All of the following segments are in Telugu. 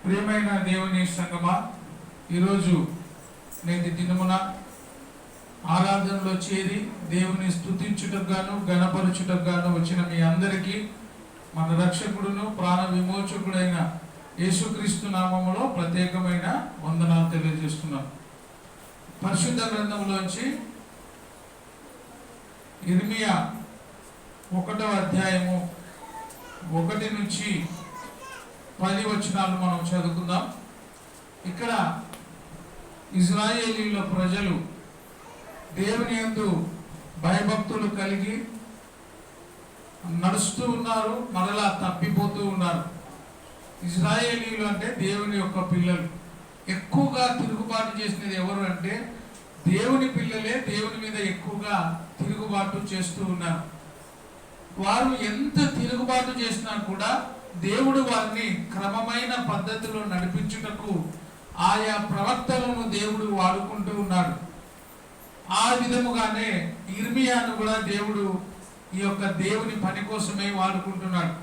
ప్రియమైన దేవుని సంగమా, ఈరోజు నేటి దినమున ఆరాధనలో చేరి దేవుని స్తుతించుటకు గాను గణపరచుటకు గాను వచ్చిన మీ అందరికీ మన రక్షకుడును ప్రాణ విమోచకుడైన యేసుక్రీస్తు నామములో ప్రత్యేకమైన వందనాలు తెలియజేస్తున్నాం. పరిశుద్ధ గ్రంథంలోంచి ఇర్మియా 1వ అధ్యాయము 1 నుంచి 10 వచనాలు మనం చదువుకుందాం. ఇక్కడ ఇజ్రాయేలీల ప్రజలు దేవుని యందు భయభక్తులు కలిగి నడుస్తూ ఉన్నారు, మరలా తప్పిపోతూ ఉన్నారు. ఇజ్రాయేలీలు అంటే దేవుని యొక్క పిల్లలు. ఎక్కువగా తిరుగుబాటు చేసినది ఎవరు అంటే దేవుని పిల్లలే దేవుని మీద ఎక్కువగా తిరుగుబాటు చేస్తూ ఉన్నారు. వారు ఎంత తిరుగుబాటు చేసినా కూడా దేవుడు వారిని క్రమమైన పద్ధతిలో నడిపించుటకు ఆయా ప్రవక్తలను దేవుడు వాడుకుంటూ ఉన్నాడు. ఆ విధముగానే ఇర్మియాను కూడా దేవుడు ఈ యొక్క దేవుని పని కోసమే వాడుకుంటున్నాడు.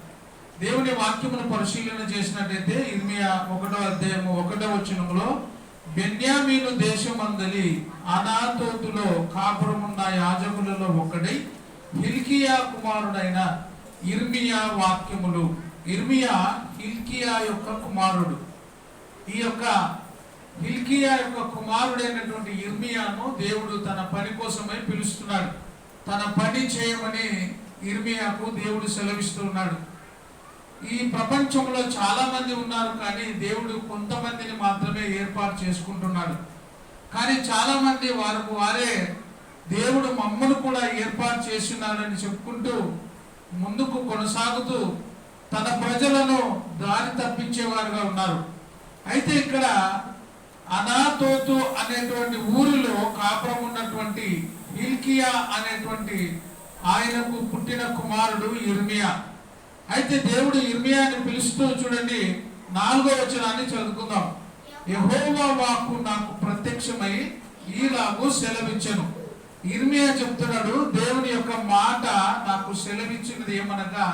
దేవుని వాక్యమును పరిశీలన చేసినట్టయితే ఇర్మియా 1వ అధ్యాయము 1వ వచనములో, బెన్యామీను దేశమందలి అనాతోతులో కాపురమున్న యాజకులలో ఒకడై హిల్కియా కుమారుడైన ఇర్మియా వాక్యములు. ఇర్మియా హిల్కియా యొక్క కుమారుడు. ఈ యొక్క హిల్కియా యొక్క కుమారుడైనటువంటి ఇర్మియాను దేవుడు తన పని కోసమై పిలుస్తున్నాడు. తన పని చేయమని ఇర్మియాకు దేవుడు సెలవిస్తున్నాడు. ఈ ప్రపంచంలో చాలా మంది ఉన్నారు, కానీ దేవుడు కొంతమందిని మాత్రమే ఏర్పాటు చేసుకుంటున్నాడు. కానీ చాలా మంది వారే దేవుడు మమ్మను కూడా ఏర్పాటు చేస్తున్నాడని చెప్పుకుంటూ ముందుకు కొనసాగుతూ తన ప్రజలను దారి తప్పించేవారుగా ఉన్నారు. అయితే ఇక్కడ అనాతోతు అనేటువంటి ఊరిలో కాపురం ఉన్నటువంటి హిల్కియా అనేటువంటి ఆయనకు పుట్టిన కుమారుడు ఇర్మియా. అయితే దేవుడు ఇర్మియాని పిలుస్తూ, చూడండి 4వ వచనాన్ని చదువుకుందాం. యెహోవా వాక్కు నాకు ప్రత్యక్షమై ఈలాగు సెలవిచ్చెను. ఇర్మియా చెప్తున్నాడు, దేవుని యొక్క మాట నాకు సెలవిచ్చినది ఏమనగా,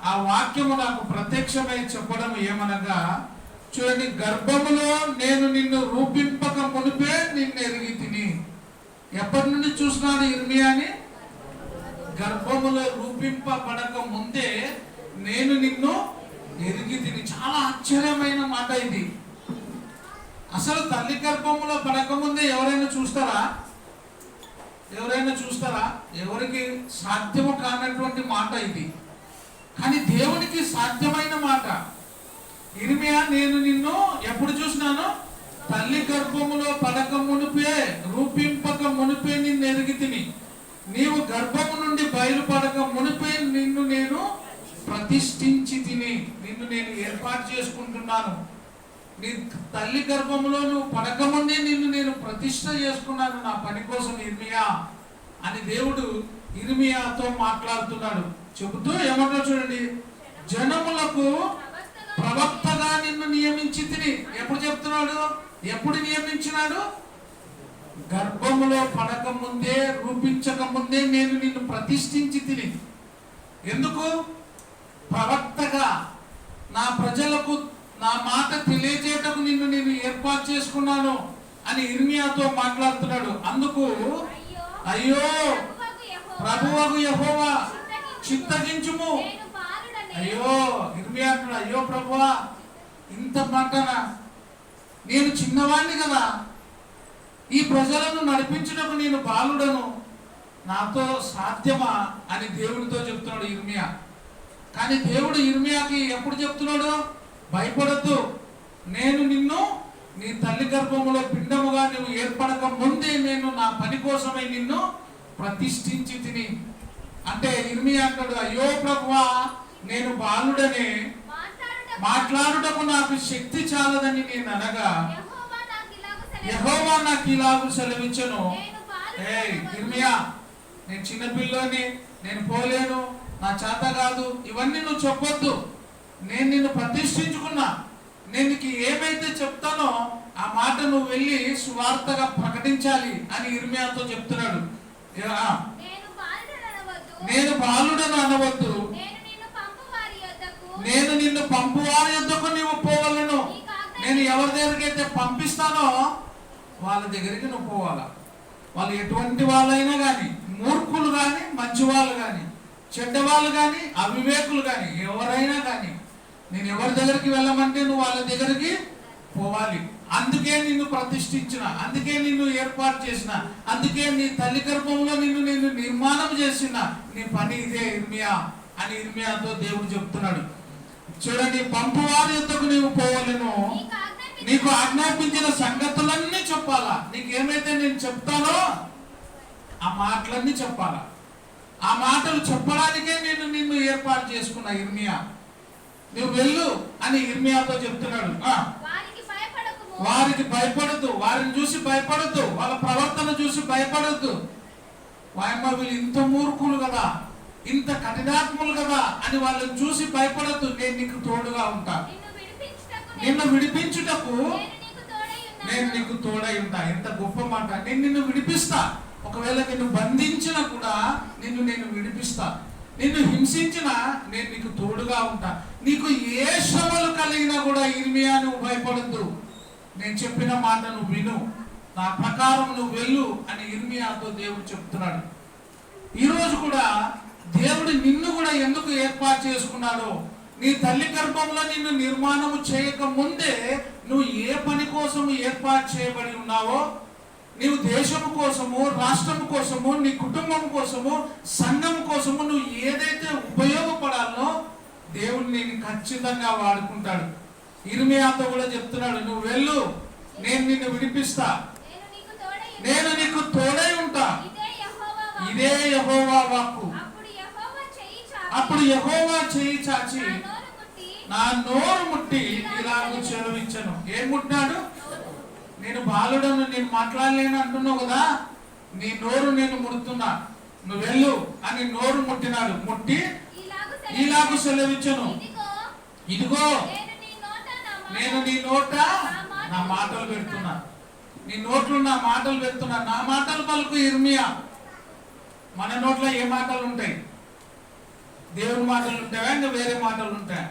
ఆ వాక్యము నాకు ప్రత్యక్షమై చెప్పడం ఏమనగా, చూడండి, గర్భములో నేను నిన్ను రూపింపక మునిపే నిన్ను ఎరిగి తిని. ఎప్పటి నుండి చూసినాడు ఇర్మియాని? గర్భములో రూపింపబడక ముందే నేను నిన్ను ఎరిగి తిని. చాలా ఆశ్చర్యమైన మాట ఇది. అసలు తల్లి గర్భములో పడకముందే ఎవరైనా చూస్తారా? ఎవరికి సాధ్యము కానటువంటి మాట ఇది. కానీ దేవునికి సాధ్యమైన మాట. ఇర్మియా, నేను నిన్ను ఎప్పుడు చూసినాను? తల్లి గర్భములో పడక మునిపే, రూపింపక మునిపే నిన్ను ఎరిగి తిని. నీవు గర్భము నుండి బయలుపడక మునిపే నిన్ను నేను ప్రతిష్ఠించి తిని. నిన్ను నేను ఏర్పాటు చేసుకుంటున్నాను. నీ తల్లి గర్భంలో నువ్వు పడకముందే నిన్ను నేను ప్రతిష్ఠ చేసుకున్నాను నా పని కోసం ఇర్మియా అని దేవుడు ఇర్మియాతో మాట్లాడుతున్నాడు. చెబుతూ ఏమంటాడు చూడండి, జనములకు ప్రవక్తగా నిన్ను నియమించి తిని. ఎప్పుడు చెప్తున్నాడు? ఎప్పుడు నియమించినాడు? గర్భములో పడక ముందే, రూపించక ముందే నేను నిన్ను ప్రతిష్ఠించి తిని. ఎందుకు? ప్రవక్తగా నా ప్రజలకు నా మాట తెలియజేయటకు నిన్ను నేను ఏర్పాటు చేసుకున్నాను అని ఇర్మియాతో మాట్లాడుతున్నాడు. అందుకు అయ్యో ప్రభువగు యెహోవా చిత్తగించుము. అయ్యో ఇర్మియా అంటున్నాడు, అయ్యో ప్రభువా, ఇంత మాటనా? నేను చిన్నవాడిని కదా, ఈ ప్రజలను నడిపించుటకు నేను బాలుడను, నాతో సాధ్యమా అని దేవుడితో చెప్తున్నాడు ఇర్మియా. కానీ దేవుడు ఇర్మియాకి ఎప్పుడు చెప్తున్నాడు? భయపడద్దు, నేను నిన్ను నీ తల్లి గర్భములో పిండముగా నువ్వు ఏర్పడక ముందే నేను నా పని కోసమై నిన్ను ప్రతిష్ఠించి తిని. అంటే ఇర్మియా అంటాడు, అయ్యో ప్రభువా, నేను బాలుడనే, మాట్లాడుటకు నాకు శక్తి చాలదని నేను అనగా యెహోవా నాకు ఇలాగు సెలవించెను. ఇర్మియా, నేను చిన్నపిల్లని, నేను పోలేను, నా చేత కాదు, ఇవన్నీ నువ్వు చెప్పొద్దు. నేను నిన్ను ప్రతిష్ఠించుకున్నా. నేను నీకు ఏమైతే చెప్తానో ఆ మాట నువ్వు వెళ్ళి సువార్తగా ప్రకటించాలి అని ఇర్మియాతో చెప్తున్నాడు. నేను బాలుడను అనవద్దు, నేను నిన్ను పంపు వారి యొద్దకు నీవు పోవలను. ఎవరి దగ్గరికి అయితే పంపిస్తానో వాళ్ళ దగ్గరికి నువ్వు పోవాలా. వాళ్ళు ఎటువంటి వాళ్ళైనా కానీ, మూర్ఖులు కానీ, మంచి వాళ్ళు కానీ, చెడ్డవాళ్ళు కానీ, అవివేకులు కానీ, ఎవరైనా కానీ, నేను ఎవరి దగ్గరికి వెళ్ళమంటే నువ్వు వాళ్ళ దగ్గరికి పోవాలి. అందుకే నిన్ను ప్రతిష్ఠించిన, అందుకే నిన్ను ఏర్పాటు చేసిన, అందుకే నీ తల్లి గర్భంలో నిన్ను నిర్మాణం చేసిన. నీ పని ఇదే ఇర్మియా అని ఇర్మియాతో దేవుడు చెప్తున్నాడు. చూడండి, పంపువారి యొద్దకు నీవు పోవలెను, నీకు ఆజ్ఞాపించిన సంగతులన్నీ చెప్పాలా. నీకేమైతే నేను చెప్తానో ఆ మాటలన్నీ చెప్పాలా. ఆ మాటలు చెప్పడానికే నేను నిన్ను ఏర్పాటు చేసుకున్నా ఇర్మియా. నువ్వు వెళ్ళు అని ఇర్మియాతో చెప్తున్నాడు. వారికి భయపడద్దు, వారిని చూసి భయపడద్దు, వాళ్ళ ప్రవర్తన చూసి భయపడద్దు. వాయమ్మ వీళ్ళు ఇంత మూర్ఖులు కదా, ఇంత కఠినాత్ములు కదా అని వాళ్ళని చూసి భయపడద్దు. నేను నీకు తోడుగా ఉంటా, నిన్ను విడిపించుటకు నేను నీకు తోడై ఉంటా. ఎంత గొప్ప మాట. నేను నిన్ను విడిపిస్తా. ఒకవేళ నిన్ను బంధించినా కూడా నేను విడిపిస్తా. నిన్ను హింసించినా నేను నీకు తోడుగా ఉంటా. నీకు ఏ శ్రమలు కలిగినా కూడా ఇర్మియా నువ్వు భయపడద్దు, నేను చెప్పిన మాట నువ్వు విను, నా ప్రకారం నువ్వు వెళ్ళు అని ఇర్మియాతో దేవుడు చెప్తున్నాడు. ఈరోజు కూడా దేవుడు నిన్ను కూడా ఎందుకు ఏర్పాటు చేసుకున్నాడో, నీ తల్లి గర్భంలో నిన్ను నిర్మాణము చేయక ముందే నువ్వు ఏ పని కోసము ఏర్పాటు చేయబడి ఉన్నావో, నీవు దేశము కోసము, రాష్ట్రం కోసము, నీ కుటుంబం కోసము, సంఘం కోసము నువ్వు ఏదైతే ఉపయోగపడాలో దేవుడు నేను ఖచ్చితంగా వాడుకుంటాడు. ఇర్మియాతో కూడా చెప్తున్నాడు, నువ్వు వెళ్ళు, నేను నిన్ను విడిపిస్తా, నేను నీకు తోడై ఉంటా. ఇదే యెహోవా వాక్కు. అప్పుడు యెహోవా చేయి చాచి నా నోరు ముట్టి ఇలాగూ చెలవించను. ఏం ముట్టినాడు? నేను బాలుడను, నేను మాట్లాడలేను అంటున్నావు కదా, నీ నోరు నేను ముడుతున్నా, నువ్వు వెళ్ళు అని నోరు ముట్టినాడు. ముట్టి ఇలాగూ సెలవించను, ఇదిగో నేను నీ నోట నా మాటలు పెడుతున్నా, నీ నోట్లో నా మాటలు పెడుతున్నా. నా మాటలు పలుకు ఇర్మియా. మన నోట్లో ఏ మాటలు ఉంటాయి? దేవుని మాటలు ఉంటాయా, ఇంకా వేరే మాటలు ఉంటాయా?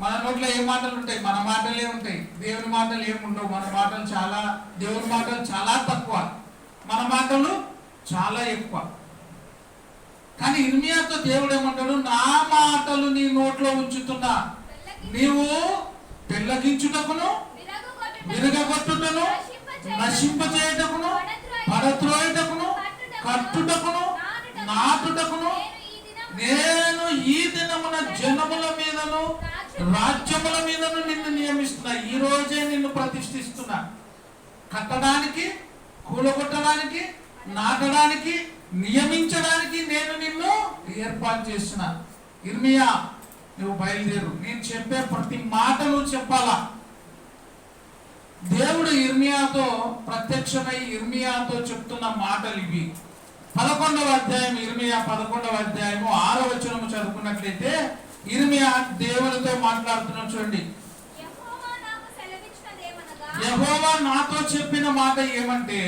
మన నోట్లో ఏ మాటలు ఉంటాయి? మన మాటలే ఉంటాయి. దేవుని మాటలు ఏముండవు. మన మాటలు చాలా, దేవుని మాటలు చాలా తక్కువ, మన మాటలు చాలా ఎక్కువ. కానీ ఇర్మియాతో దేవుడు ఏమంటాడు? నా మాటలు నీ నోట్లో ఉంచుతున్నా, నీవు పెళ్ళగించుటకును, విరగొట్టుటను, నశింపచేయుటకును, పడత్రోయుటకును, కట్టుటకును, నాటుటకును నేను ఈ దినమున జనముల మీదను రాజ్యముల మీదను నిన్ను నియమిస్తున్నా. ఈ రోజే నిన్ను ప్రతిష్ఠిస్తున్నా. కట్టడానికి, కూలగొట్టడానికి, నాటడానికి, నియమించడానికి నేను నిన్ను ఏర్పాటు చేస్తున్నా. ఇర్మియా, నువ్వు బయలుదేరు, నేను చెప్పే ప్రతి మాట నువ్వు చెప్పాలా. దేవుడు ఇర్మియాతో ప్రత్యక్షమై ఇర్మియాతో చెప్తున్న మాటలు ఇవి. 11వ అధ్యాయం, ఇర్మియా 11వ అధ్యాయము 6వ వచనము చదువుకున్నట్లయితే ఇర్మియా దేవునితో మాట్లాడుతున్నాడు. చూడండి, యెహోవా నాతో చెప్పిన మాట ఏమంటే,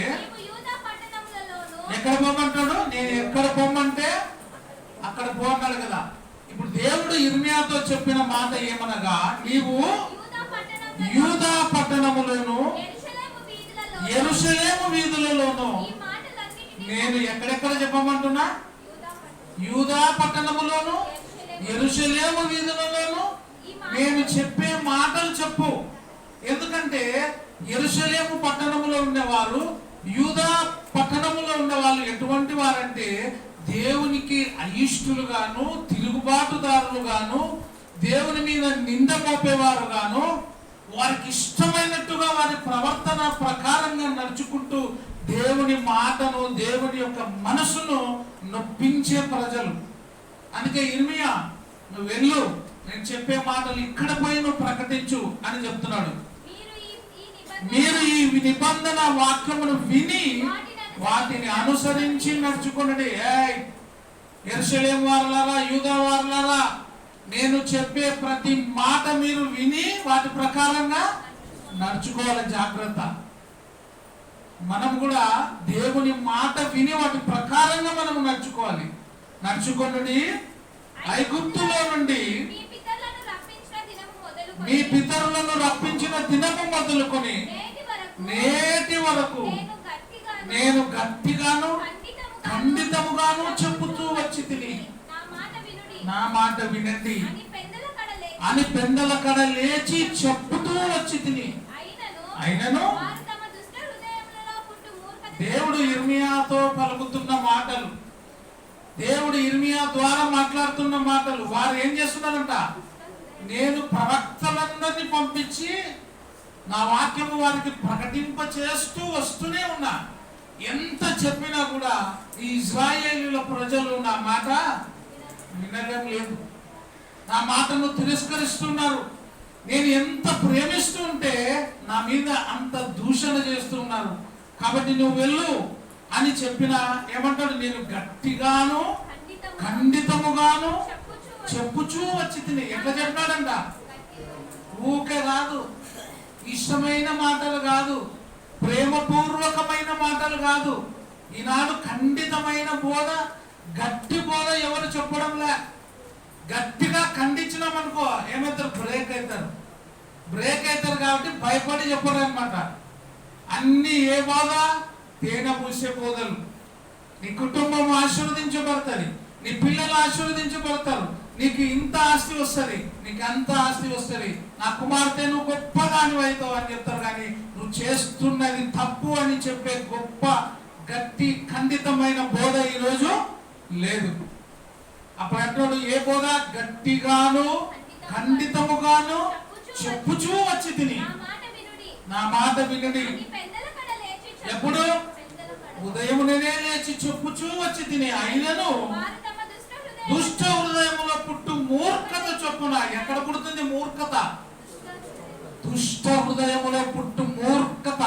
ఎక్కడ పోమంటాడు? నేను ఎక్కడ పోమంటే అక్కడ పోన్నాడు కదా. ఇప్పుడు దేవుడు ఇర్మియాతో చెప్పిన మాట ఏమనగా, నీవు యూదా పట్టణములను, యెరూషలేము వీధులలోను. నేను ఎక్కడెక్కడ చెప్పమంటున్నా? యూదా పట్టణములోను, యెరూషలేము వీధులలోను నేను చెప్పే మాటలు చెప్పు. ఎందుకంటే యెరూషలేము పట్టణములో ఉండేవారు, యూదా పట్టణములో ఉండేవాళ్ళు ఎటువంటి వారంటే దేవునికి అయిష్టులుగాను, తిరుగుబాటుదారులుగాను, దేవుని మీద నింద మోపేవారు గాను, వారికి ఇష్టమైనట్టుగా వారి ప్రవర్తన ప్రకారంగా నడుచుకుంటూ దేవుని మాటను, దేవుని యొక్క మనసును నొప్పించే ప్రజలు. అందుకే ఇర్మియా, నువ్వు వెళ్ళు, నేను చెప్పే మాటలు ఇక్కడ పోయి నువ్వు ప్రకటించు అని చెప్తున్నాడు. మీరు ఈ నిబంధన వాక్యమును విని వాటిని అనుసరించి నడుచుకున్నది. యెరూషలేము వారలారా, యూదా వారలారా, నేను చెప్పే ప్రతి మాట మీరు విని వాటి ప్రకారంగా నడుచుకోవాలి. జాగ్రత్త. మనం కూడా దేవుని మాట విని వాటి ప్రకారంగా మనం నడుచుకోవాలి. నడుచుకున్నది ఐగుప్తులో నుండి మీ పితరులను రప్పించిన దినము మొదలుకొని నేటి వరకు నేను గట్టిగాను ఖండితముగాను చెప్పుతూ వచ్చి తిని, నా మాట వినండి అని పెందల కడ లేచి చెప్పుతూ వచ్చి తిని. అయినను దేవుడు ఇర్మియాతో పలుకుతున్న మాటలు, దేవుడు ఇర్మియా ద్వారా మాట్లాడుతున్న మాటలు, వారు ఏం చేస్తున్నారంట? నేను ప్రవక్తలందరినీ పంపించి నా వాక్యము వారికి ప్రకటింప చేస్తూ వస్తూనే ఉన్నా. ఎంత చెప్పినా కూడా ఈ ఇశ్రాయేలీయుల ప్రజలు నా మాట వినడం లేదు, నా మాటను తిరస్కరిస్తున్నారు. నేను ఎంత ప్రేమిస్తూ ఉంటే నా మీద అంత దూషణ చేస్తున్నారు. కాబట్టి నువ్వు వెళ్ళు అని చెప్పిన ఏమంటాడు? నేను గట్టిగాను ఖండితముగాను చెప్పుచూ వచ్చి తిని. ఎట్లా చెప్పాడంట? ఊకే కాదు, ఇష్టమైన మాటలు కాదు, ప్రేమపూర్వకమైన మాటలు కాదు. ఈనాడు ఖండితమైన బోధ, గట్టి బోధ ఎవరు చెప్పడంలే. గట్టిగా ఖండించినాం అనుకో ఏమవుతారు? బ్రేక్ అవుతారు కాబట్టి భయపడి చెప్పరు అనమాట. అన్ని ఏ బోధ? తేనె పూసే బోధలు. నీ కుటుంబం ఆశీర్వదించబడతారు, నీ పిల్లలు ఆశీర్వదించబడతారు, నీకు ఇంత ఆస్తి వస్తుంది, నీకు అంత ఆస్తి వస్తుంది, నా కుమార్తె నువ్వు గొప్పదాని అవుతావు అని చెప్తారు. కానీ నువ్వు చేస్తున్నది తప్పు అని చెప్పే గొప్ప గట్టి ఖండితమైన బోధ ఈరోజు లేదు. అప్పుడు అంటాడు, ఏ బోధ? గట్టిగాను ఖండితముగాను చెప్పుచూ వచ్చి తిని, నా మాట వినుడి. ఎప్పుడు? ఉదయమునే లేచి చెప్పుచూ వచ్చి తిని. అయినను దుష్ట హృదయములో పుట్టు మూర్ఖత చొప్పున. ఎక్కడ పుడుతుంది మూర్ఖత? దుష్ట హృదయములో పుట్టు మూర్ఖత.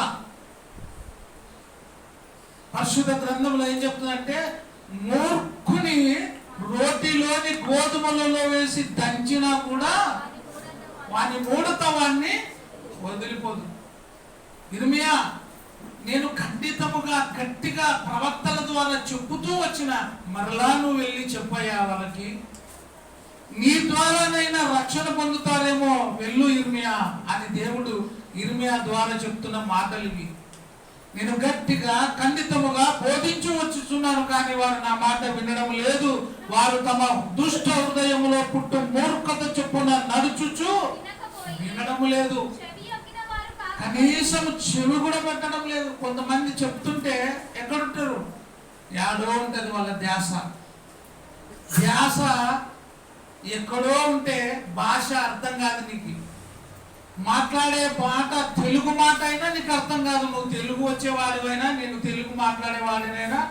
పరిశుద్ధ గ్రంథంలో ఏం చెప్తుందంటే, మూర్ఖుని రోటిలోని గోధుమలలో వేసి దంచినా కూడా వాని మూఢతవాన్ని వదిలిపోదు. ఇర్మియా, నేను ఖండితముగా గట్టిగా ప్రవక్తల ద్వారా చెప్పుతూ వచ్చిన, మరలా నువ్వు వెళ్ళి చెప్పయ్యా వాళ్ళకి, నీ ద్వారానైనా రక్షణ పొందుతారేమో, వెళ్ళు ఇర్మియా అని దేవుడు ఇర్మియా ద్వారా చెప్తున్న మాటలు ఇవి. నేను గట్టిగా ఖండితముగా బోధించు వచ్చుచున్నాను, కానీ వారు నా మాట వినడం లేదు. వారు తమ దుష్ట హృదయములో పుట్టు మూర్ఖత చొప్పున నడుచుచు వినడం లేదు, కనీసం చెవి కూడా పెట్టడం లేదు. కొంతమంది చెప్తుంటే ఎక్కడుంటారు? యాడో ఉంటది వాళ్ళ ధ్యాస. ధ్యాస ఎక్కడో ఉంటే భాష అర్థం కాదు నీకు. మాట్లాడే మాట తెలుగు మాట అయినా నీకు అర్థం కాదు. నువ్వు తెలుగు వచ్చేవాడివైనా, నేను తెలుగు మాట్లాడేవాడినైనా,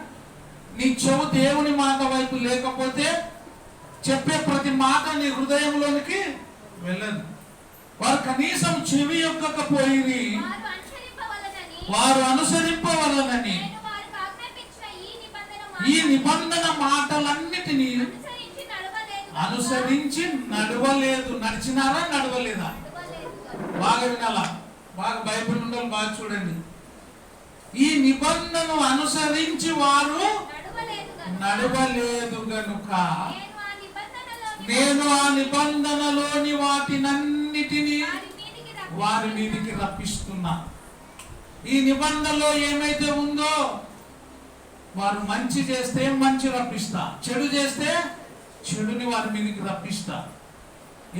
నీ చెవు దేవుని మాట వైపు లేకపోతే చెప్పే ప్రతి మాట నీ హృదయంలోనికి వెళ్ళదు. వారు కనీసం చెవి యొక్కకపోయి వారు అనుసరింపవలనని ఈ నిబంధన మాటలన్నిటినీ అనుసరించి నడవలేదు. నడిచినారా? నడవలేదా? బాగా వినాలా, బాగా బైబిల్ ఉండాలి, బాగా చూడండి. ఈ నిబంధనను అనుసరించి వారు నడవలేదు గనుక నేను ఆ నిబంధనలోని వాటినన్నిటినీ వారి మీదికి రప్పిస్తున్నా. ఈ నిబంధనలో ఏమైతే ఉందో, వారు మంచి చేస్తే మంచి రప్పిస్తా, చెడు చేస్తే చెడుని వారి మీదికి రప్పిస్తా.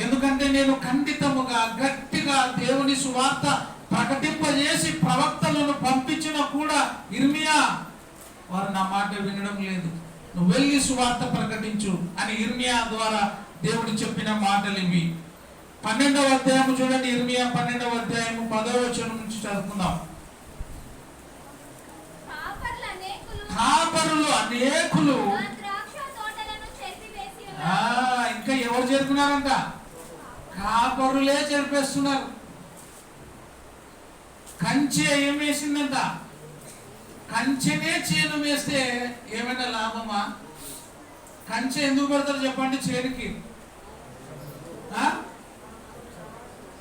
ఎందుకంటే నేను ఖండితముగా గట్టిగా దేవుని సువార్త ప్రకటింపజేసి ప్రవక్తలను పంపించినా కూడా ఇర్మియా, వారు నా మాట వినడం లేదు, నువ్వు వెళ్ళి సువార్త ప్రకటించు అని ఇర్మియా ద్వారా దేవుడు చెప్పిన మాటలు ఇవి. 12వ అధ్యాయము చూడండి, ఇర్మియా 12వ అధ్యాయము 10వ వచనం నుంచి చదువుకుందాం. కాపరులు అనేకులు ఇంకా ఎవరు చేరుకున్నారంట? కాపరులే చెరిపేస్తున్నారు. కంచె ఏం వేసిందంట? కంచెనే చేను వేస్తే ఏమైనా లాభమా? కంచె ఎందుకు పెడతారు చెప్పండి చేనుకి?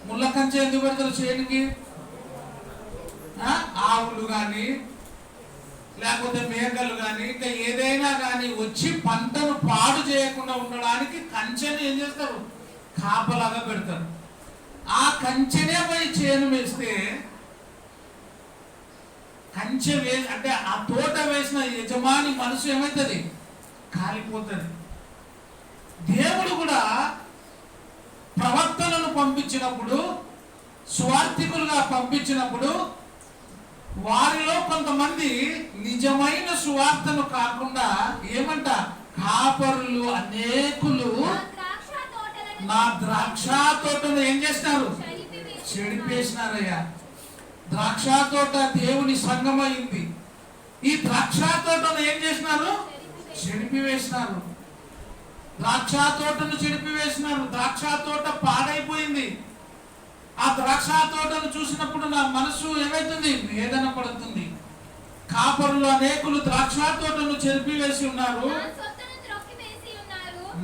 ముళ్ళ కంచె ఎందుకు పెడతారు చేనుకి? ఆవులు కానీ లేకపోతే మేకలు కానీ ఇంకా ఏదైనా కానీ వచ్చి పంటను పాడు చేయకుండా ఉండడానికి కంచెని ఏం చేస్తారు? కాపలాగా పెడతారు. ఆ ఆ కంచెనే పోయి చేను వేస్తే అంటే ఆ తోట వేసిన యజమాని మనసు ఏమవుతుంది? కాలిపోతుంది. దేవుడు కూడా ప్రవక్తలను పంపించినప్పుడు, సువార్థికులుగా పంపించినప్పుడు వారిలో కొంతమంది నిజమైన సువార్తను కాకుండా ఏమంట, కాపరులు అనేకులు నా ద్రాక్ష తోటను ఏం చేస్తున్నారు? చెడిపేసినారయ్యా. ద్రాక్ష తోట దేవుని సంఘమైంది. ఈ ద్రాక్ష తోటను ఏం చేసినారు? చెడిపివేసినారు. ద్రాక్ష తోటను చెడిపివేసినారు. ద్రాక్ష తోట పాడైపోయింది. ఆ ద్రాక్ష తోటను చూసినప్పుడు నా మనసు ఏమైతుంది? వేదన పడుతుంది. కాపరులు అనేకులు ద్రాక్ష తోటను చెరిపివేసి ఉన్నారు.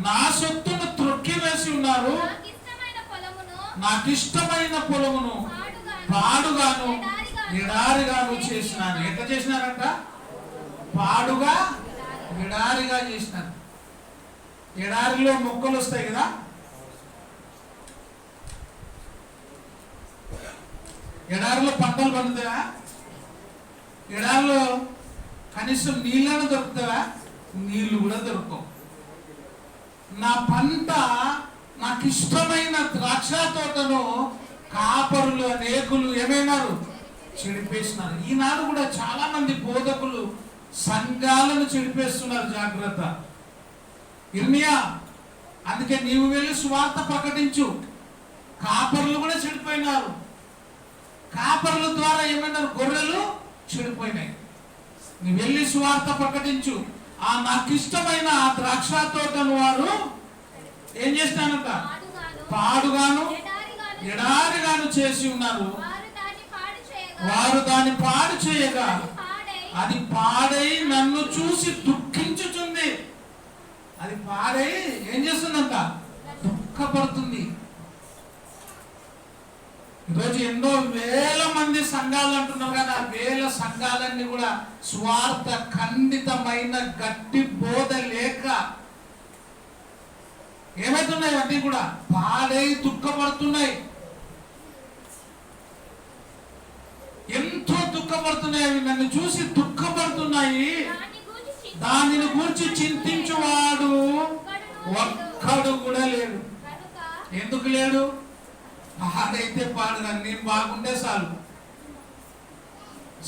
నా సొత్తును త్రొక్కివేసి ఉన్నారు. నాకు ఇష్టమైన పొలమును పాడుగాను ఎడారిగాను చేసినారు. ఎట్లా చేసినారంట? పాడుగా ఎడారిగా చేసినారు. ఎడారిలో మొక్కలు వస్తాయి కదా, ఎడారిలో పంటలు పండుతాయా? ఎడారిలో కనీసం నీళ్ళను దొరుకుతావా? నీళ్లు కూడా దొరకవు. నా పంట, నాకు ఇష్టమైన ద్రాక్ష తోటను కాపరులు అనేకులు ఏమైనారు? చెడిపేసినారు. ఈనాడు కూడా చాలా మంది బోధకులు సంఘాలను చెడిపేస్తున్నారు. జాగ్రత్త ఇర్మియా, అందుకే నీవు వెళ్ళి సువార్త ప్రకటించు. కాపరులు కూడా చెడిపోయినారు. కాపరుల ద్వారా ఏమైనారు? గొర్రెలు చెడిపోయినాయి. నువ్వు వెళ్ళి సువార్త ప్రకటించు. ఆ నాకు ఇష్టమైన ఆ ద్రాక్ష తోటను వారు ఏం చేస్తానంట? పాడుగాను ఎడారిగాను చేసి ఉన్నారు. వారు దాన్ని పాడు చేయగా అది పాడై నన్ను చూసి దుఃఖించుచుంది. అది పాడై ఏం చేస్తుందంట? దుఃఖపడుతుంది. ఈరోజు ఎన్నో వేల మంది సంఘాలు అంటున్నారు కానీ ఆ వేల సంఘాలన్నీ కూడా స్వార్థ ఖండితమైన గట్టి బోధ లేక ఏమైతున్నాయి? అన్నీ కూడా పాడై దుఃఖపడుతున్నాయి. ఎంతో దుఃఖపడుతున్నాయి. అవి నన్ను చూసి దుఃఖపడుతున్నాయి. దానిని గురించి చింతించువాడు ఒక్కడు కూడా లేడు. ఎందుకు లేడు? పాడైతే పాడుగా, నేను బాగుంటే చాలు.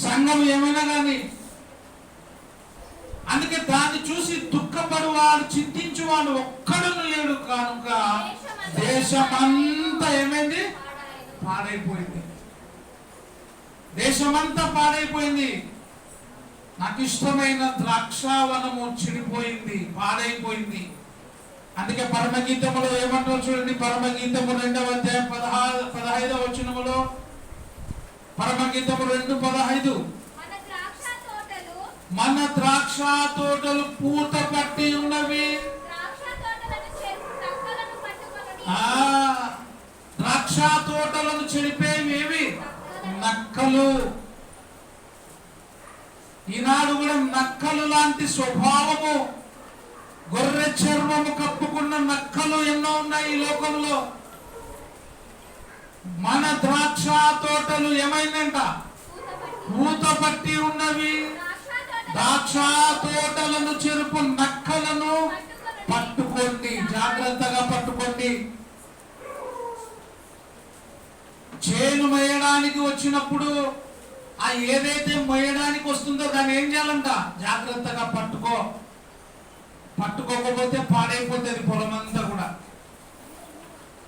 సంఘం ఏమైనా కానీ అందుకే దాన్ని చూసి దుఃఖపడువాడు, చింతించువాడు ఒక్కడు లేడు. కనుక దేశమంతా ఏమైంది? పాడైపోయింది. దేశమంతా పాడైపోయింది. నాకు ఇష్టమైన ద్రాక్షావనము చెడిపోయింది, పాడైపోయింది. అందుకే పరమగీతములో ఏమంటారు చూడండి. పరమగీతము 2వ అధ్యాయం 15వ వచనములో, పరమగీతము 2:15, మన ద్రాక్ష తోటలు పూత పట్టి ఉన్నవి. ద్రాక్ష తోటలను చెడిపేవి నక్కలు. ఈనాడు కూడా నక్కలు లాంటి స్వభావము, గొర్రె చర్మము కప్పుకున్న నక్కలు ఎన్నో ఉన్నాయి ఈ లోకంలో. మన ద్రాక్ష తోటలు ఏమైందంట? పూత పట్టి ఉన్నవి. ద్రాక్ష తోటలను చెరుపు నక్కలను పట్టుకోండి, జాగ్రత్తగా పట్టుకోండి. చేను మొయ్యడానికి వచ్చినప్పుడు ఆ ఏదైతే మొయ్యడానికి వస్తుందో దాన్ని ఏం చేయాలంట? జాగ్రత్తగా పట్టుకో. పట్టుకోకపోతే పాడైపోతుంది పొలమంతా కూడా.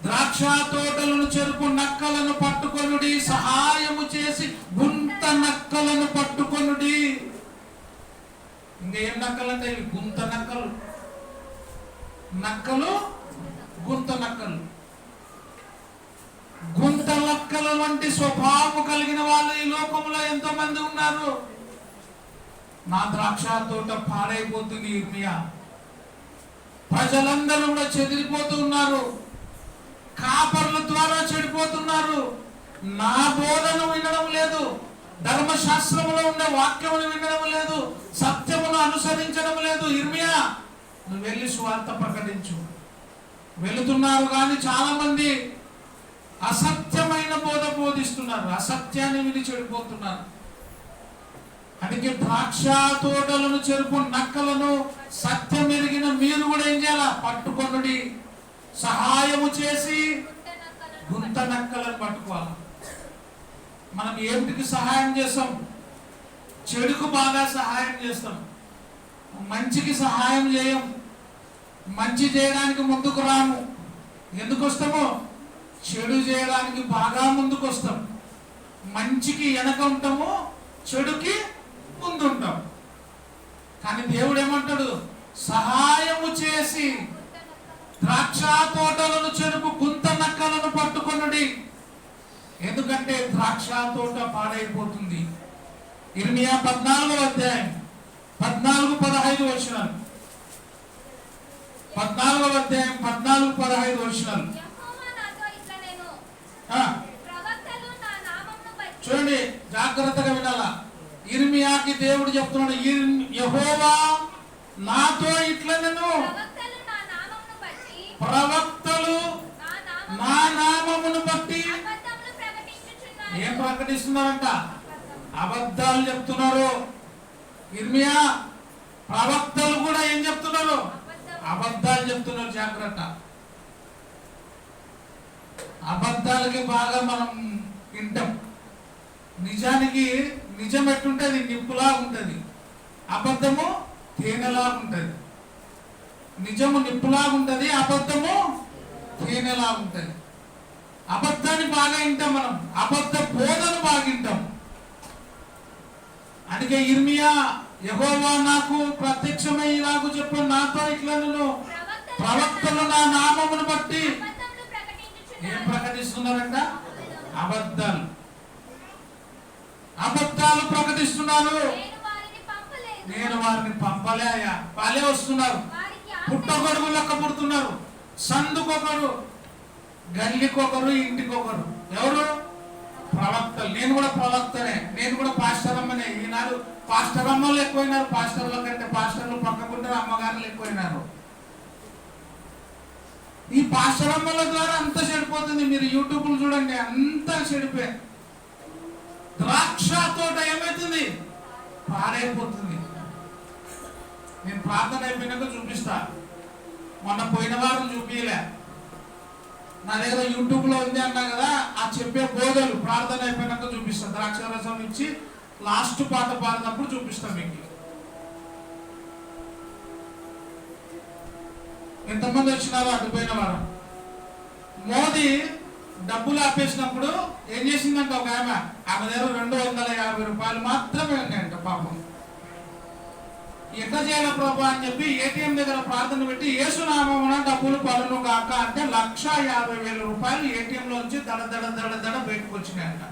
ద్రాక్ష తోటలను చెరుపు నక్కలను పట్టుకొనుడి, సహాయము చేసి గుంత నక్కలను పట్టుకొనుడి. ఇంకేం నక్కలు అంటే ఇవి గుంత నక్కలు. నక్కలు గుంత నక్కలు. గుంత నక్కల వంటి స్వభావం కలిగిన వాళ్ళు ఈ లోకంలో ఎంతో మంది ఉన్నారు. నా ద్రాక్ష తోట పాడైపోతుంది ఇర్మియా. ప్రజలందరూ కూడా చెదిరిపోతూ ఉన్నారు. కాపర్ల ద్వారా చెడిపోతున్నారు. నా బోధను వినడం లేదు, ధర్మశాస్త్రములో ఉండే వాక్యమును వినడం లేదు, సత్యమును అనుసరించడం లేదు. ఇర్మియా, నువ్వు వెళ్ళి సువార్త ప్రకటించు. వెళుతున్నారు కానీ చాలా మంది అసత్యమైన బోధ బోధిస్తున్నారు, అసత్యాన్ని విని చెడిపోతున్నారు. అందుకే ద్రాక్ష తోటలను చెరుపు నక్కలను సత్యం ఎరిగిన మీరు కూడా ఏం చేయాలా? పట్టుకొనుడి, సహాయము చేసి గుంత నక్కలను పట్టుకోవాలి. మనం ఏమిటికి సహాయం చేస్తాం? చెడుకు బాగా సహాయం చేస్తాం, మంచికి సహాయం చేయం. మంచి చేయడానికి ముందుకు రాము. ఎందుకు వస్తామో? చెడు చేయడానికి బాగా ముందుకు వస్తాం. మంచికి వెనక ఉంటాము, చెడుకి ముందు ఉంటాం. కానీ దేవుడు ఏమంటాడు? సహాయము చేసి ద్రాక్ష తోటలను చెరుపు గుంత నక్కలను పట్టుకొనుడి. ఎందుకంటే ద్రాక్ష తోట పాడైపోతుంది. ఇర్మియా 14వ అధ్యాయం 14-15 వచనాలు. 14వ అధ్యాయం 14-15 వచనాలు చూడండి, జాగ్రత్తగా వినాలా. ఇర్మియాకి దేవుడు చెప్తున్నాడు, యెహోవా నాతో ఇట్లా నేను ప్రవక్తలు నా నామమును బట్టి ఏం ప్రకటిస్తున్నారంట? అబద్ధాలు చెప్తున్నారు. ఇర్మియా ప్రవక్తలు కూడా ఏం చెప్తున్నారు? అబద్ధాలు చెప్తున్నారు. జాగ్రత్త. అబద్ధాలకి బాగా మనం వింటాం. నిజానికి నిజం ఎట్టుంటది? నిప్పులా ఉంటది. అబద్ధము తేనెలా ఉంటది. నిజము నిప్పులా ఉంటది, అబద్ధము తేనెలా ఉంటది. అబద్ధాన్ని బాగా వింటాం మనం, అబద్ధ బోధను బాగా వింటాం. అందుకే ఇర్మియా, యెహోవా నాకు ప్రత్యక్షమై ఇలాగూ చెప్పు, నాతో ఇట్లా నేను ప్రవక్తలు నా నామమును బట్టి ఏం ప్రకటిస్తున్నారంట? అబద్ధాలు. అబద్ధాలు ప్రకటిస్తున్నారు. నేను వారిని పంపలే అయ్యా. వాళ్ళే వస్తున్నారు, పుట్టగొడుగు లెక్క పుడుతున్నారు. సందుకొకరు, గల్లికొకరు, ఇంటికొకరు. ఎవరు? ప్రవక్తలు. నేను కూడా ప్రవక్తనే, నేను కూడా పాస్టర్ అమ్మనే. ఈనాడు పాస్టర్ అమ్మలు ఎక్కువైనారు. పాస్టర్ల కంటే పాస్టర్లు పక్కకుంటారు, అమ్మగారులు ఎక్కువైనారు. ఈ పాస్టర్ అమ్మల ద్వారా అంత చెడిపోతుంది. మీరు యూట్యూబ్లు చూడండి, అంతా చెడిపోయి. ద్రాక్ష తోట ఏమవుతుంది? పాడైపోతుంది. నేను ప్రార్థన అయిపోయినాక చూపిస్తా. మొన్న పోయిన వారం చూపించలే, నా దగ్గర యూట్యూబ్ లో ఉంది అన్నా కదా. ఆ చెప్పే బోధలు ప్రార్థన అయిపోయినాక చూపిస్తా. ద్రాక్షరసం ఇచ్చి లాస్ట్ పాట పాడినప్పుడు చూపిస్తాం మీకు. ఎంతమంది వచ్చినారో అడ్డుపోయిన వారు. మోదీ డబ్బులు ఆపేసినప్పుడు ఏం చేసిందంట ఒక ఆమె దగ్గర 250 రూపాయలు మాత్రమే ఉన్నాయంట. పాపం ఎట్లా చేయాల ప్రభా అని చెప్పి ఏటీఎం దగ్గర ప్రార్థన పెట్టి యేసునామమున డబ్బులు పడును కాక అంటే 1,50,000 రూపాయలు ఏటీఎం లోంచి దడ దడ దడ దడ బయటకు వచ్చినాయంట.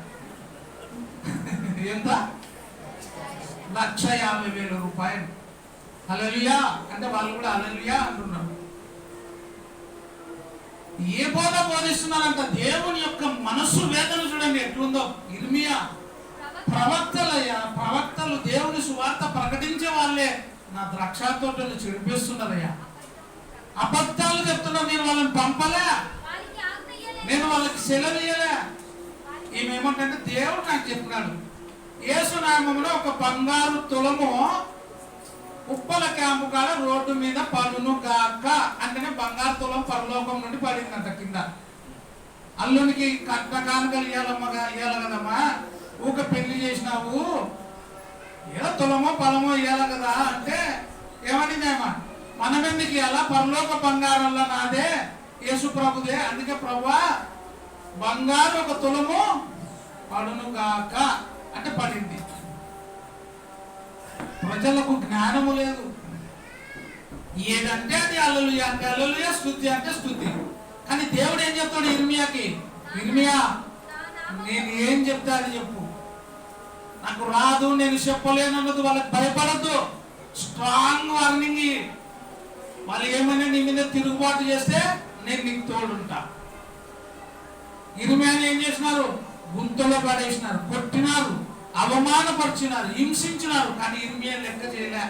ఎంత? 1,50,000 రూపాయలు. హల్లెలూయా అంటే వాళ్ళు కూడా హల్లెలూయా అంటున్నారు. ఏ బోధ బోధిస్తున్నారంట? దేవుని యొక్క మనస్సు వేదన చూడండి ఎట్లుందో. ఇర్మియా ప్రవక్తలయ్యా, ప్రవక్తలు దేవుని సువార్త ప్రకటించే వాళ్ళే నా ద్రాక్ష తోటలు చెడిపేస్తున్నారయ్యా. అబద్ధాలు చెప్తున్నా. నేను వాళ్ళని పంపలే, నేను వాళ్ళకి సెలవు ఇయ్యలే. ఏమేమంటే దేవుడు నాకు చెప్పినాడు, యేసు నామములో ఒక బంగారు తులము ఉప్పల క్యాంపు కాడ రోడ్డు మీద పడును గాక అంటేనే బంగారు తులం పరలోకం నుండి పడిందంట కింద. అల్లునికి కట్ట కానుకలు ఇయ్యాల కదమ్మా, ఊక పెళ్లి చేసినావు, ఏదో తులమో పొలమో ఇయ్యాల కదా అంటే ఏమనిందేమా? మనం ఎందుకు ఇయ్యాలా? పరలోక బంగారంలో నాదే, యేసు ప్రభుదే. అందుకే ప్రభువా బంగారు ఒక తులము పడును గాక అంటే పడింది. ప్రజలకు జ్ఞానము లేదు. ఏదంటే అది హల్లెలూయా అంటే హల్లెలూయా, స్తుతి అంటే స్తుతి. కానీ దేవుడు ఏం చెప్తాడు ఇర్మియాకి? ఇర్మియా నేను ఏం చెప్తా అది చెప్పు. నాకు రాదు, నేను చెప్పలేను అన్నది వాళ్ళకి భయపడద్దు. Strong warning. వాళ్ళు ఏమైనా నీ మీద తిరుగుబాటు చేస్తే నేను నీకు తోడుంటా. ఇర్మియాని ఏం చేసినారు? గుంతలో పడేసినారు, కొట్టినారు, అవమానపరిచినారు, హింసించినారు. కానీ ఇర్మియా లెక్క చేయలే.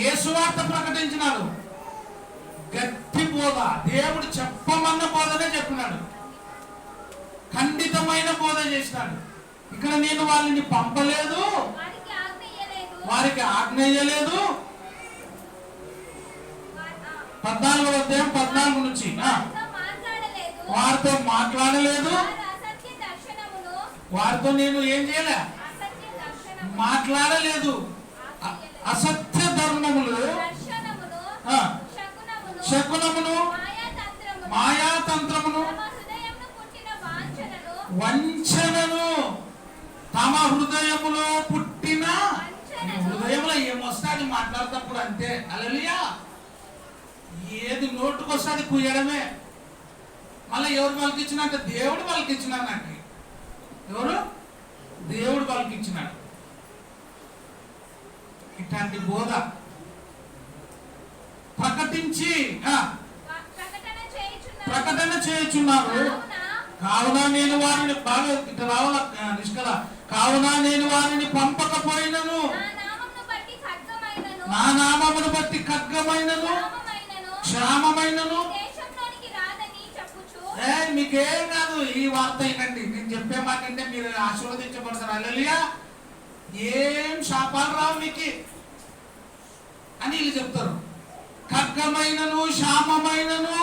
యేసు వార్త ప్రకటించినాడు. గట్టి బోధ, దేవుడు చెప్పమన్న బోధనే చెప్పినాడు. ఖండితమైన బోధ చేసినాడు. ఇక్కడ నేను వాళ్ళని పంపలేదు, వారికి ఆజ్ఞయ్యలేదు. 14వ అధ్యాయం 14 నుంచి వారితో మాట్లాడలేదు. వారితో నేను ఏం చేయలే, మాట్లాడలేదు. అసత్య ధర్మములు, శకునమును, మాయాతంత్రమును, వంచనను తమ హృదయములో పుట్టిన, హృదయంలో ఏమొస్తాది మాట్లాడేటప్పుడు అంతే. హల్లెలూయా. ఏది నోటుకొస్తాది కుయ్యడమే. మళ్ళీ ఎవరు వాళ్ళకి ఇచ్చినట్టు? దేవుడు వాళ్ళకి ఇచ్చినాడు. నాకు ఎవరు? దేవుడు వాళ్ళకి ఇచ్చినాడు. ఇట్లాంటి బోధ ప్రకటించి ప్రకటన చేయుచున్నారు. కావున నేను వారిని బాగా ఇట్లా రావాల నిష్కల. కావున నేను వారిని పంపకపోయినను, నా నామమును బట్టి ఖడ్గమైనను క్షామమైనను. మీకేం కాదు, ఈ వార్త ఏంటండి, నేను చెప్పే మాట అంటే మీరు ఆశీర్వదించబడతారు. హల్లెలూయా. ఏం శాపాలు రావు మీకు అని వీళ్ళు చెప్తారు. ఖడ్గమైనను క్షామమైనను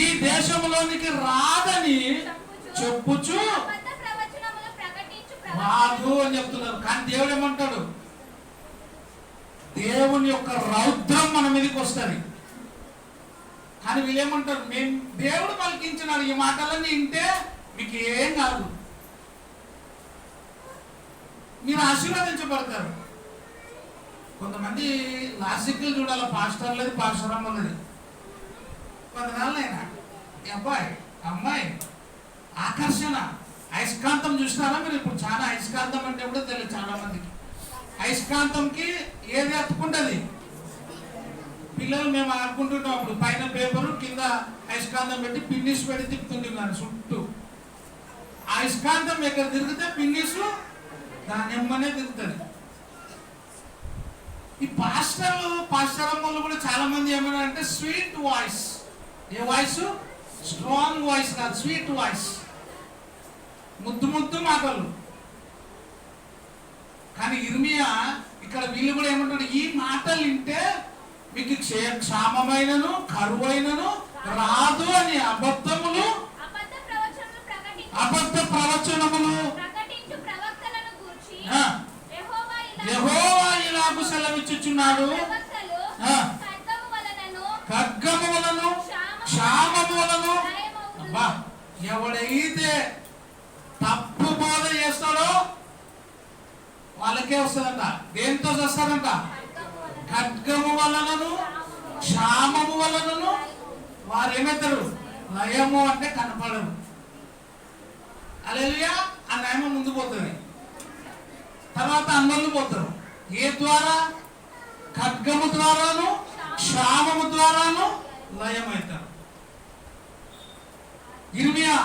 ఈ దేశంలోనికి రాదని చెప్పుచు రాదు అని చెప్తున్నారు. కానీ దేవుడు ఏమంటాడు? దేవుని యొక్క రౌద్రం మన మీదకి వస్తుంది. కానీ వీళ్ళేమంటారు? మేము దేవుడు పలికించినాడు, ఈ మాటలన్నీ వింటే మీకు ఏం కాదు, మీరు ఆశీర్వదించబడతారు. కొంతమంది లాజికల్ చూడాలి, పాస్టర్ లేదు, పాస్టర్ అమ్మ లేదు. కొంతనాళ్ళైనా అబ్బాయి అమ్మాయి ఆకర్షణ, అయస్కాంతం చూసినారా మీరు? ఇప్పుడు చాలా అయస్కాంతం అంటే కూడా తెలియదు చాలా మందికి. అయస్కాంతంకి ఏది అతుకుంటుంది? పిల్లలు మేము ఆడుకుంటున్నాం అప్పుడు పైన పేపరు కింద అయస్కాంతం పెట్టి పిన్నిస్ పెట్టి తిప్పుతుంటున్నాను చుట్టూ. అయస్కాంతం ఎక్కడ తిరిగితే పిన్నిసు దాని ఎమ్మనే తిరుగుతుంది. ఈ పాస్టరమ్మలు కూడా చాలా మంది ఏమన్నా అంటే స్వీట్ వాయిస్. ఏ వాయిస్? స్ట్రాంగ్ వాయిస్ కాదు, స్వీట్ వాయిస్, ముద్దు ముద్దు మాటలు. కానీ ఇర్మియా ఇక్కడ వీళ్ళు కూడా ఏమంటారు? ఈ మాటలు వింటే మీకు క్షామమైనను కరువైనను రాదు అని అబద్ధ ప్రవచనములు యెహోవా ఇలాగు సెలవిచ్చుచున్నాడు. ఖడ్గము వలను క్షామము వలను. ఎవడైతే తప్పు బోధ చేస్తాడో వాళ్ళకే వస్తుందంట. దేంతో చేస్తారంట? ఖడ్గము వలనను క్షామము వలనను వారు ఏమవుతారు? లయము అంటే కనపడరు. హల్లెలూయా. ఆ లయము ముందు పోతుంది, తర్వాత అన్నలు పోతారు. ఏ ద్వారా? ఖడ్గము ద్వారాను క్షామము ద్వారాను లయమవుతారు. ఇర్మియా,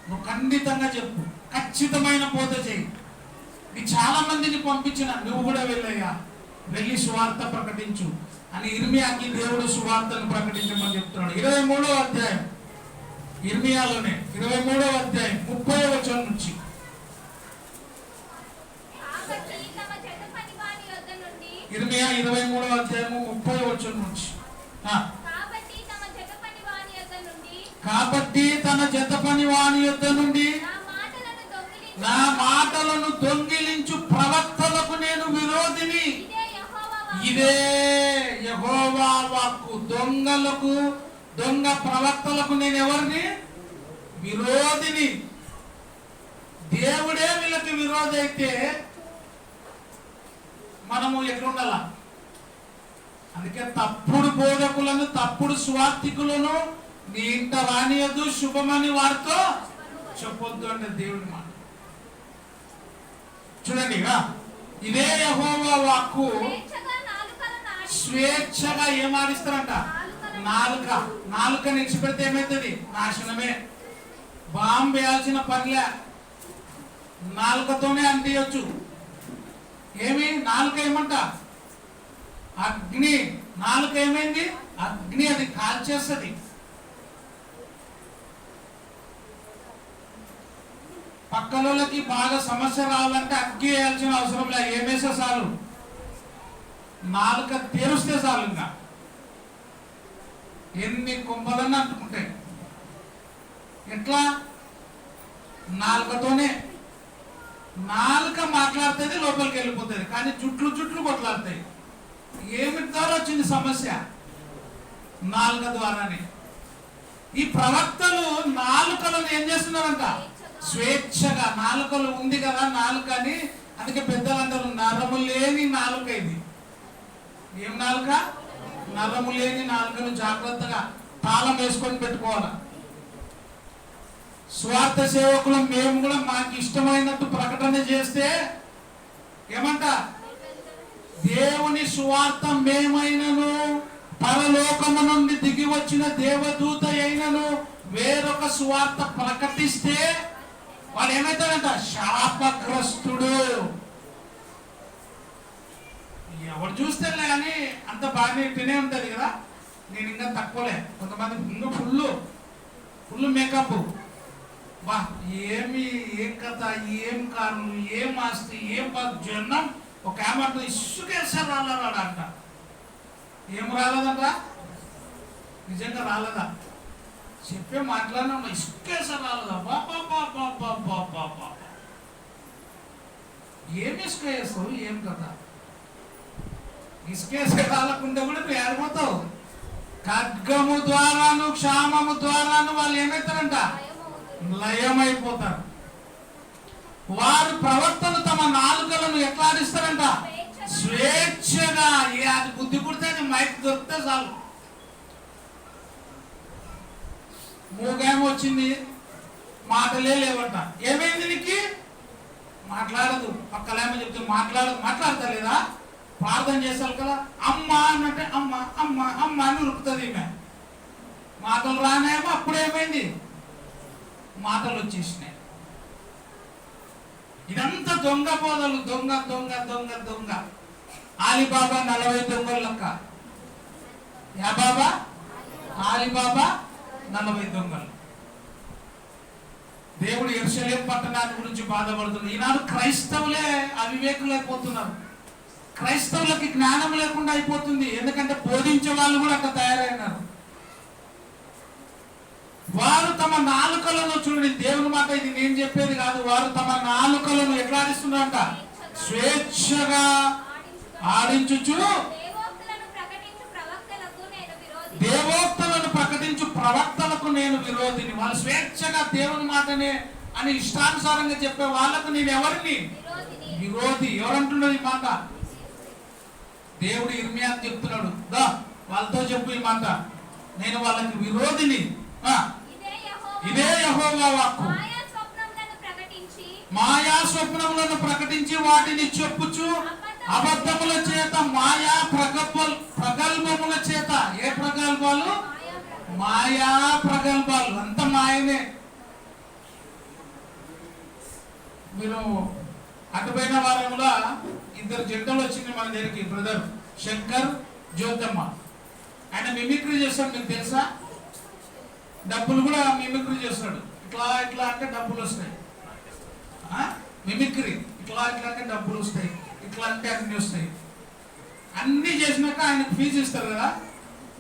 నువ్వు ఖండితంగా చెప్పు, ఖచ్చితమైన బోధ చేయి. నీ చాలా మందిని పంపించిన, నువ్వు కూడా వెళ్ళయ్యా, వెళ్ళి సువార్త ప్రకటించు అని ఇర్మియాకి దేవుడు సువార్తను ప్రకటించమని చెప్తున్నాడు. 23వ అధ్యాయం ఇర్మియాలోనే 23వ అధ్యాయం 30వ వచనం నుంచి. ఇర్మియా 23వ అధ్యాయం 30వ వచనం నుంచి. కాబట్టి తన జత పని వాని యొద్ద నుండి నా మాటలను దొంగిలించు ప్రవక్తలకు నేను విరోధిని. ఇదే యెహోవా వాక్కు. దొంగలకు, దొంగ ప్రవక్తలకు నేను ఎవరిని? విరోధిని. దేవుడే వీళ్ళకి విరోధి అయితే మనము ఎట్లుండాలా? అందుకే తప్పుడు బోధకులను, తప్పుడు స్వార్థికులను నీ ఇంట రానియద్దు, శుభమని వారితో చెప్పొద్దు అంటే దేవుడి మాట. చూడండి, ఇదే యెహోవా వాక్కు. స్వేచ్ఛగా ఏమాడిస్తారంట? నాలుక నిలిచిపెడితే ఏమవుతుంది? నాశనమే. బాంబు వేయాల్సిన పనిలే, నాలుకతోనే అంటియొచ్చు. ఏమి? నాలుక ఏమంట? అగ్ని. నాలుక ఏమైంది? అగ్ని, అది కాల్చేస్తుంది. పక్కనోళ్ళకి బాగా సమస్య రావాలంటే అగ్గి వేయాల్సిన అవసరం లేదు, ఏమేసే చాలు, నాలుక తెరిస్తే చాలు. ఇంకా ఎన్ని కుంభలన్నీ అంటుకుంటాయి. ఎట్లా? నాలుకతోనే. నాలుక మాట్లాడుతుంది, లోపలికి వెళ్ళిపోతుంది, కానీ జుట్లు కొట్లాడుతాయి. ఏమిటి ద్వారా వచ్చింది సమస్య? నాలుక ద్వారానే. ఈ ప్రవక్తలు నాలుకలను ఏం చేస్తున్నారంట? స్వేచ్ఛగా. నాలుకలు ఉంది కదా నాలుక అని, అందుకే పెద్దలు అంటారు నరము లేని నాలుక ఇది. ఏం నాలుక? నరము లేని నాలుకను జాగ్రత్తగా తాళం వేసుకొని పెట్టుకోవాలి. స్వార్థ సేవకులు మేము కూడా మాకు ఇష్టమైనట్టు ప్రకటన చేస్తే ఏమంట? దేవుని స్వార్థ మేమైనను పరలోకము నుండి దిగి వచ్చిన దేవదూత అయినను వేరొక స్వార్థ ప్రకటిస్తే వాడు ఏమైతాడంట? శాపగ్రస్తుడు. ఎవడు చూస్తేలే కానీ అంత బాగానే తినే ఉంటది కదా. నేను ఇంకా తక్కువలే, కొంతమంది ఇంకా ఫుల్ మేకప్. బా ఏం కథ, ఏం కారణం, ఏం ఆస్తి, ఏం జనం. ఒక ఏమంట ఇసుకేసారి రాలేదా అంట. ఏం రాలేదంట? నిజంగా రాలేదా? చెప్పే మాట్లాడినా ఇసుకేసారి రాలేదా? బాబా ఏం ఇసుక వేస్తావు? ఏం కదా ఇసుకేసే రాలకుండా కూడా నువ్వు ఏడిపోతావు. ఖడ్గము ద్వారాను క్షామము ద్వారాను వాళ్ళు ఏమవుతారంట? లయమైపోతారు. వారు ప్రవర్తన తమ నాలుకలను ఎట్లా ఆడిస్తారంట? స్వేచ్ఛగా. అది బుద్ధి పుడితే అది మైక్ దొరికితే చాలు. మూగేమో వచ్చింది, మాటలే లేవంట. ఏమైంది నీకు? మాట్లాడదు. పక్కలేమో చెప్తే మాట్లాడతా లేదా? ప్రార్థన చేస్తారు కదా, అమ్మ అన్నట్టే అమ్మ అమ్మ అమ్మ అని ఉరుకుతుంది ఈమె. మాటలు రానేమో అప్పుడేమైంది? మాటలు వచ్చేసినాయి. ఇదంతా దొంగ బోధలు. దొంగ దొంగ దొంగ దొంగ. ఆలిబాబా 40 దొంగల లెక్క. బాబా ఆలిబాబా 40 దొంగలు. దేవుడు యెరూషలేము పట్టణాన్ని గురించి బాధపడుతున్నాడు. ఈనాడు క్రైస్తవులే అవివేకులైపోతున్నారు. క్రైస్తవులకి జ్ఞానం లేకుండా అయిపోతుంది. ఎందుకంటే బోధించే వాళ్ళు కూడా అక్కడ తయారైనారు. వారు తమ నాలుకలను, చూడండి దేవుని మాట ఇది నేను చెప్పేది కాదు, వారు తమ నాలుకలను ఎట్లా ఆడిస్తున్నారంట? స్వేచ్ఛగా ఆడించుచు దేవోక్తులను ప్రకటించు ప్రవక్తలకు నేను విరోధిని. వాళ్ళు స్వేచ్ఛగా దేవుని మాటనే అని ఇష్టానుసారంగా చెప్పే వాళ్ళకు నేను ఎవరిని? విరోధి. ఎవరంటున్నారు ఈ మాట? దేవుడు ఇర్మియాకు చెప్తున్నాడు, దా వాళ్ళతో చెప్పు ఈ మాట, నేను వాళ్ళకి విరోధిని. ఇదే యెహోవా వాక్కు. మాయా స్వప్నములను ప్రకటించి వాటిని చెప్పుచు అబద్ధముల చేత, మాయా ప్రగల్భముల చేత. ఏ ప్రగల్భాలు? మాయా ప్రగల్భాలు. అంత మాయనే. మీరు అటుపోయిన వారంలో 2 జంటలు వచ్చింది మన దగ్గరికి. బ్రదర్ శంకర్, జ్యోతమ్మ. ఆయన మిమిక్రీ చేస్తాడు, మీకు తెలుసా? డబ్బులు కూడా మిమిక్రీ చేస్తాడు. ఇట్లా ఇట్లా అంటే డబ్బులు వస్తాయి. మిమిక్రీ ఇట్లా ఇట్లా అంటే డబ్బులు వస్తాయి, ఇట్లా అంటే అన్ని వస్తాయి. అన్ని చేసినాక ఆయనకు ఫీజు ఇస్తారు కదా,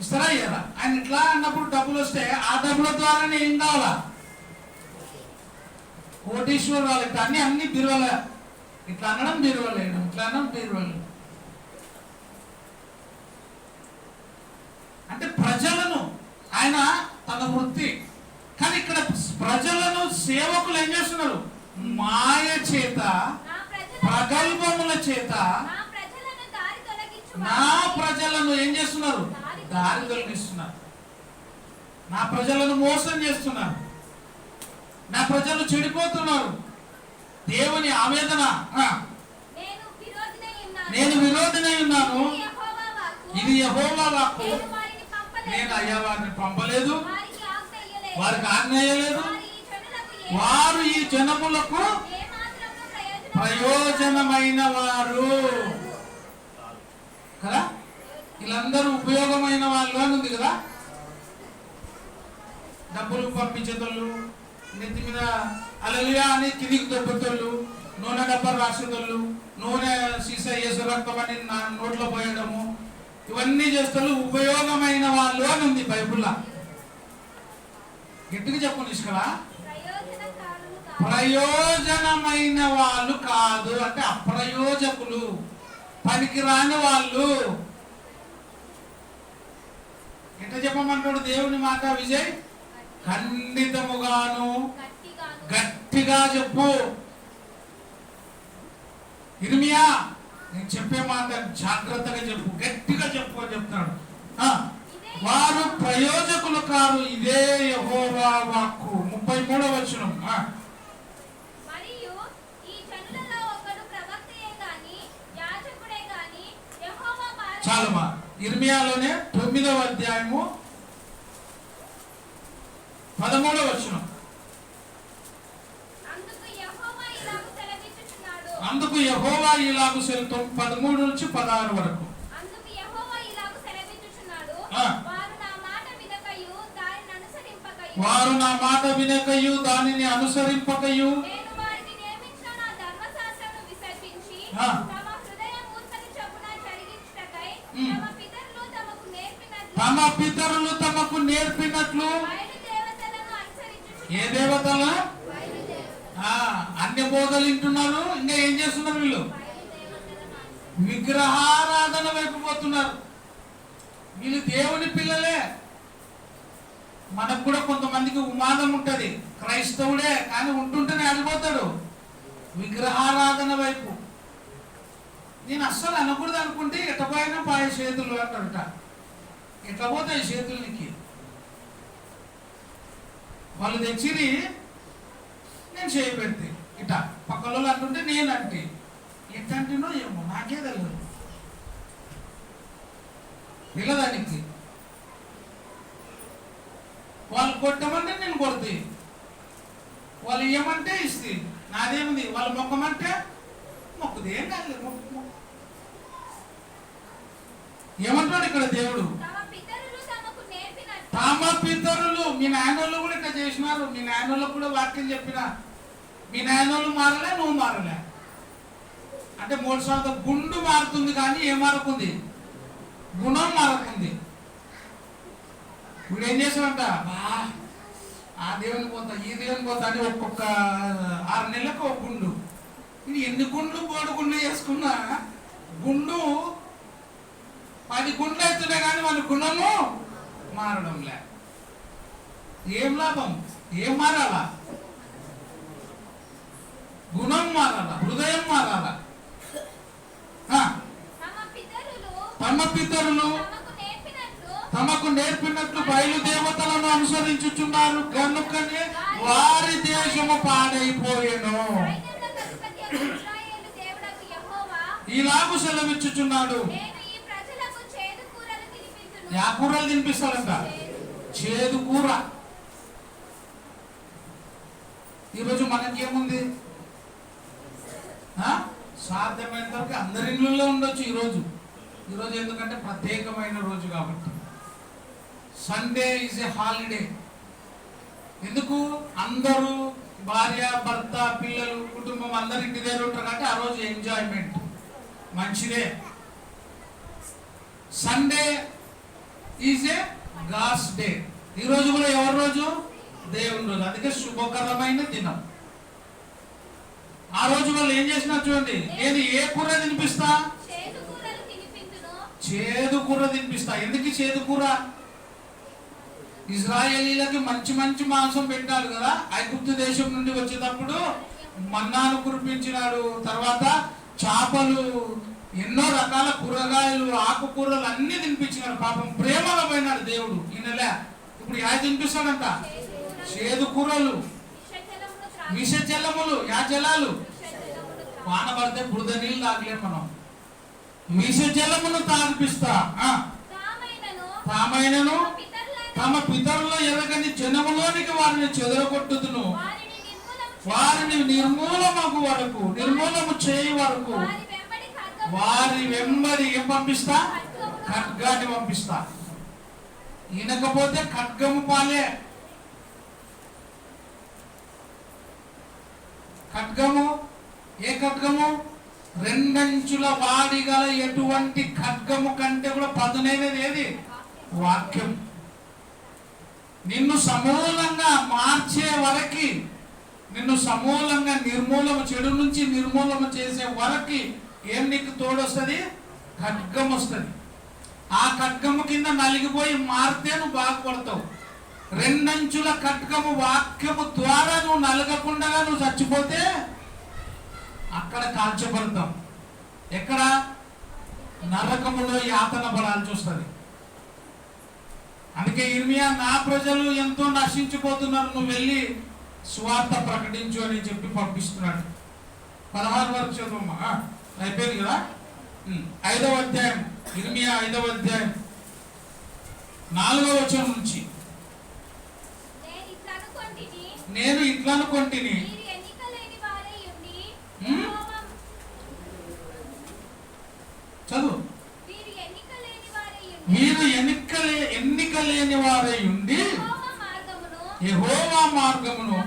ఇస్తారా ఇయ్యారా? ఆయన ఇట్లా అన్నప్పుడు డబ్బులు వస్తే ఆ డబ్బుల ద్వారానే ఏం కావాలా? కోటీశ్వరు వాళ్ళకి అన్ని బీరువాల. ఇట్లా అనడం బీరువాలేయడం, ఇట్లా అనడం బీరువాలు. అంటే ప్రజలను, ఆయన తన వృత్తి. కానీ ఇక్కడ ప్రజలను సేవకులు ఏం చేస్తున్నారు? మాయ చేత, ప్రగల్భముల చేత నా ప్రజలను ఏం చేస్తున్నారు? దారి తొలగిస్తున్నారు. నా ప్రజలను మోసం చేస్తున్నారు. నా ప్రజలు చెడిపోతున్నారు. దేవుని ఆవేదన. నేను విరోధినై ఉన్నాను. ఇది యెహోవా వాక్కు. నేను అయ్యా వారిని పంపలేదు, వారికి ఆజ్ఞేయలేదు. వారు ఈ జనములకు ప్రయోజనమైన వారు కదా. వీళ్ళందరూ ఉపయోగమైన వాళ్ళు అని ఉంది కదా. డబ్బులు పంపించేతోళ్ళు, నెత్తి మీద హల్లెలూయా అని కిందికి దొబ్బెత్తోళ్ళు, నూనె డబ్బలు రాసేటోళ్ళు, నూనె సీసా యేసు రక్తం అని నా నోట్లో పోయడము, ఇవన్నీ చేస్తారు ఉపయోగమైన వాళ్ళు అని ఉంది బైబుల్లో. గట్టిగా చెప్పండి ఇక్కడ, ప్రయోజనమైన వాళ్ళు కాదు అంటే అప్రయోజకులు, పనికిరాని వాళ్ళు. ఎట్లా చెప్పమంటాడు దేవుని మాట విజయ్? ఖండితముగాను గట్టిగా చెప్పు. ఇర్మియా నేను చెప్పే మాట జాగ్రత్తగా చెప్పు, గట్టిగా చెప్పు అని చెప్తాడు. వారు ప్రయోజకులు కారు, ఇదే యెహోవా వాక్కు. 33వ వచనం. చాలుమా, ఇర్మియాలోనే 9వ అధ్యాయము 13వ వచనం. అందుకు యెహోవా ఇలాగు సెలవిచ్చుచున్నాడు. 13 నుంచి 16 వరకు. వారు నా మాట వినకయు దానిని అనుసరింపకయు తమ పితరులు తమకు నేర్పినట్లు. ఏ దేవతలు? అన్ని బోధలు వింటున్నారు, ఇంకా ఏం చేస్తున్నారు వీళ్ళు? విగ్రహారాధన వైపు పోతున్నారు. వీళ్ళు దేవుని పిల్లలే. మనకు కూడా కొంతమందికి ఉమాదం ఉంటది, క్రైస్తవుడే కానీ ఉంటుంటేనే ఆడిపోతాడు విగ్రహారాధన వైపు. నేను అస్సలు అనకూడదు అనుకుంటే ఎట్టపోయినా పాయ చేతులు అంటారట. ఎట్లా పోతాయి చేతులకి? వాళ్ళు తెచ్చిరి, నేను చేయి పెడితే ఇట పక్కలో అంటుంటే నేను అంటే ఎట్టంటేనో ఏమో నాకే తెలియదు. పిల్లదానికి వాళ్ళు కొట్టమంటే నేను కొడితే, వాళ్ళు ఇవ్వమంటే ఇస్తే నాదేమిది, వాళ్ళు మొక్కమంటే మొక్కుది. ఏం కాదు, ఏమంటాడు ఇక్కడ దేవుడు? తమ పితరులు. మీ నాయనోళ్ళు కూడా ఇట్లా చేసినారు. మీ నాయనోళ్ళకు కూడా వాక్యం చెప్పిన, మీ నాయనోళ్ళు మారలే, నువ్వు మారలే అంటే 3 గుండు మారుతుంది కానీ ఏం మారుతుంది? గుణం మారుతుంది. ఇప్పుడు ఏం చేసామంట, ఆ దేవుని పోతా ఈ దేవుని పోతా అని ఒక్కొక్క 6 నెలలకు ఒక గుండు. ఇది ఎన్ని గుండ్లు బోడు గుండు చేసుకున్నా గుండు 10 గుండ్లు అవుతున్నాయి కానీ మన గుణము మారడం లే. ఏం లాభం? ఏం మారాలా? గుణం మారాలా, హృదయం మారాలా. తమ పితరులు తమకు నేర్పినట్లు బయలుదేవతలను అనుసరించుచున్నారు కనుకనే వారి దేశము పాడైపోయెను. ఇలాగు సెలవిచ్చుచున్నాడు. యా కూరలు తినిపిస్తాడంట? చేదు కూర. ఈరోజు మనకి ఏముంది? సాధ్యమైన వరకు అందరి ఇళ్ళల్లో ఉండొచ్చు ఈరోజు. ఎందుకంటే ప్రత్యేకమైన రోజు కాబట్టి. Sunday is a holiday. ఎందుకు? అందరూ భార్య భర్త పిల్లలు కుటుంబం అందరు ఇంటి దగ్గర ఉంటారు కాబట్టి ఆ రోజు ఎంజాయ్మెంట్ మంచిదే. Sunday is a God's day. ఈ రోజు కూడా ఎవరి రోజు? దేవుని రోజు. అందుకే శుభకరమైన దినం. ఆ రోజు వాళ్ళు ఏం చేసినా చూడండి, నేను ఏ కూర తినిపిస్తా? చేదు కూర తినిపిస్తా. ఎందుకు చేదు కూర? ఇజ్రాయేలీలకి మంచి మంచి మాంసం పెట్టాలి కదా. ఐగుప్తు దేశం నుండి వచ్చేటప్పుడు మన్నాను కురిపించినాడు, తర్వాత చేపలు, ఎన్నో రకాల కూరగాయలు, ఆకుకూరలు అన్ని తినిపించినాడు. పాపం ప్రేమలో పోయినాడు దేవుడు. ఈ నెల ఇప్పుడు యా తినిపిస్తాడంట? చేదు కూరలు, విష జలములు. యా జలాలు? వాన పడితే బురద నీళ్ళు తాగలేం మనం. విష జలమును తాగిపిస్తా. తామైనను తమ పితరుల్లో ఎరగని జనములోనికి వారిని చెదరగొట్టుదును. వారిని నిర్మూలము చేయి వరకు వారి వెంబడి ఏం పంపిస్తా? ఖడ్గాన్ని పంపిస్తా. ఈనకపోతే ఖడ్గము పాలే. ఖడ్గము, ఏ ఖడ్గము? రెండంచుల వాడి గల ఎటువంటి ఖడ్గము కంటే కూడా పదునైనది ఏది? వాక్యం. నిన్ను సమూలంగా మార్చే వరకి, నిన్ను సమూలంగా నిర్మూలన, చెడు నుంచి నిర్మూలన చేసే వరకి ఏం నీకు తోడొస్తుంది? ఖడ్గం వస్తుంది. ఆ ఖడ్గము కింద నలిగిపోయి మారితే నువ్వు బాగుపడతావు. రెండంచుల ఖడ్గము వాక్యము ద్వారా నువ్వు నలగకుండా నువ్వు చచ్చిపోతే అక్కడ కాల్చబడతాం. ఎక్కడ? నరకములో యాతన పడాల్సి వస్తుంది. అందుకే ఇర్మియా, నా ప్రజలు ఎంతో నశించిపోతున్నారు, నువ్వు వెళ్ళి సువార్త ప్రకటించు అని చెప్పి పంపిస్తున్నాడు. 16 వరకు చదువమ్మా, అయిపోయింది కదా. 5వ అధ్యాయం, ఇర్మియా 5వ అధ్యాయం 4వ వచనం నుంచి. నేను ఇట్లా అనుకొంటిని, చదువు. మీరు ఎన్నిక లేని వారై ఉండి యెహోవా మార్గమును,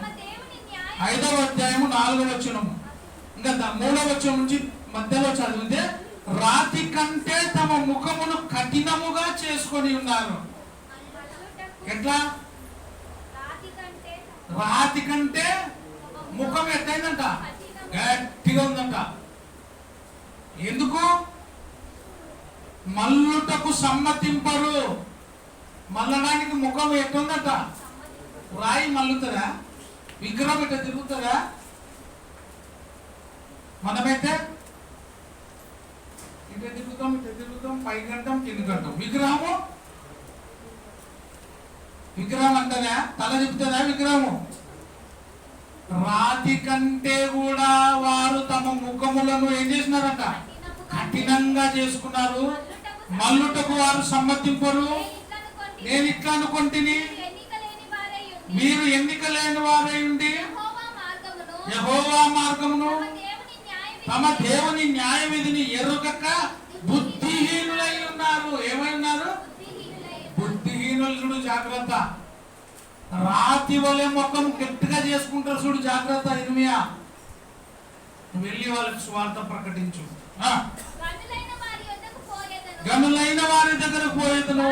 5వ అధ్యాయము 4వ వచనము, ఇంకా 3వ వచనం నుంచి మధ్యలో చదివితే, రాతి కంటే తమ ముఖమును కఠినముగా చేసుకొని ఉన్నారు. ఎట్లా? రాతి కంటే ముఖం ఎట్టయిందంట? గట్టిగా ఉందంట. ఎందుకు? మల్లుటకు సమ్మతింపరు. మల్లడానికి ముఖం ఎట్టుందట? రాయి మల్లుతుందా? విగ్రహం ఎట్ట తిరుగుతుందా? మనమైతే ఇటు తిరుగుతాం, పై గంటం, కింది గంటం. విగ్రహం అంటదా? తల తిప్పుతుందా విగ్రహము? రాతి కంటే కూడా వారు తమ ముఖములను ఏం చేసినారంట? కఠినంగా చేసుకున్నారు. మల్లుటకు వారు సమ్మతింపరు. నేను ఇట్లా అనుకొంటిని, మీరు ఎన్నిక లేని వారై ఉండి యెహోవా మార్గమును, తమ దేవుని న్యాయ విధిని ఎరుగక బుద్ధిహీనులై ఉన్నారు. ఏమై ఉన్నారు? బుద్ధిహీనులు. చూడు జాగ్రత్త. రాతి వలె ముఖం గట్టిగా చేసుకుంటారు. చూడు జాగ్రత్త ఇర్మియా. వెళ్ళి వాళ్ళకి సువార్త ప్రకటించు. గనులైన వారి దగ్గరకు పోయేదను,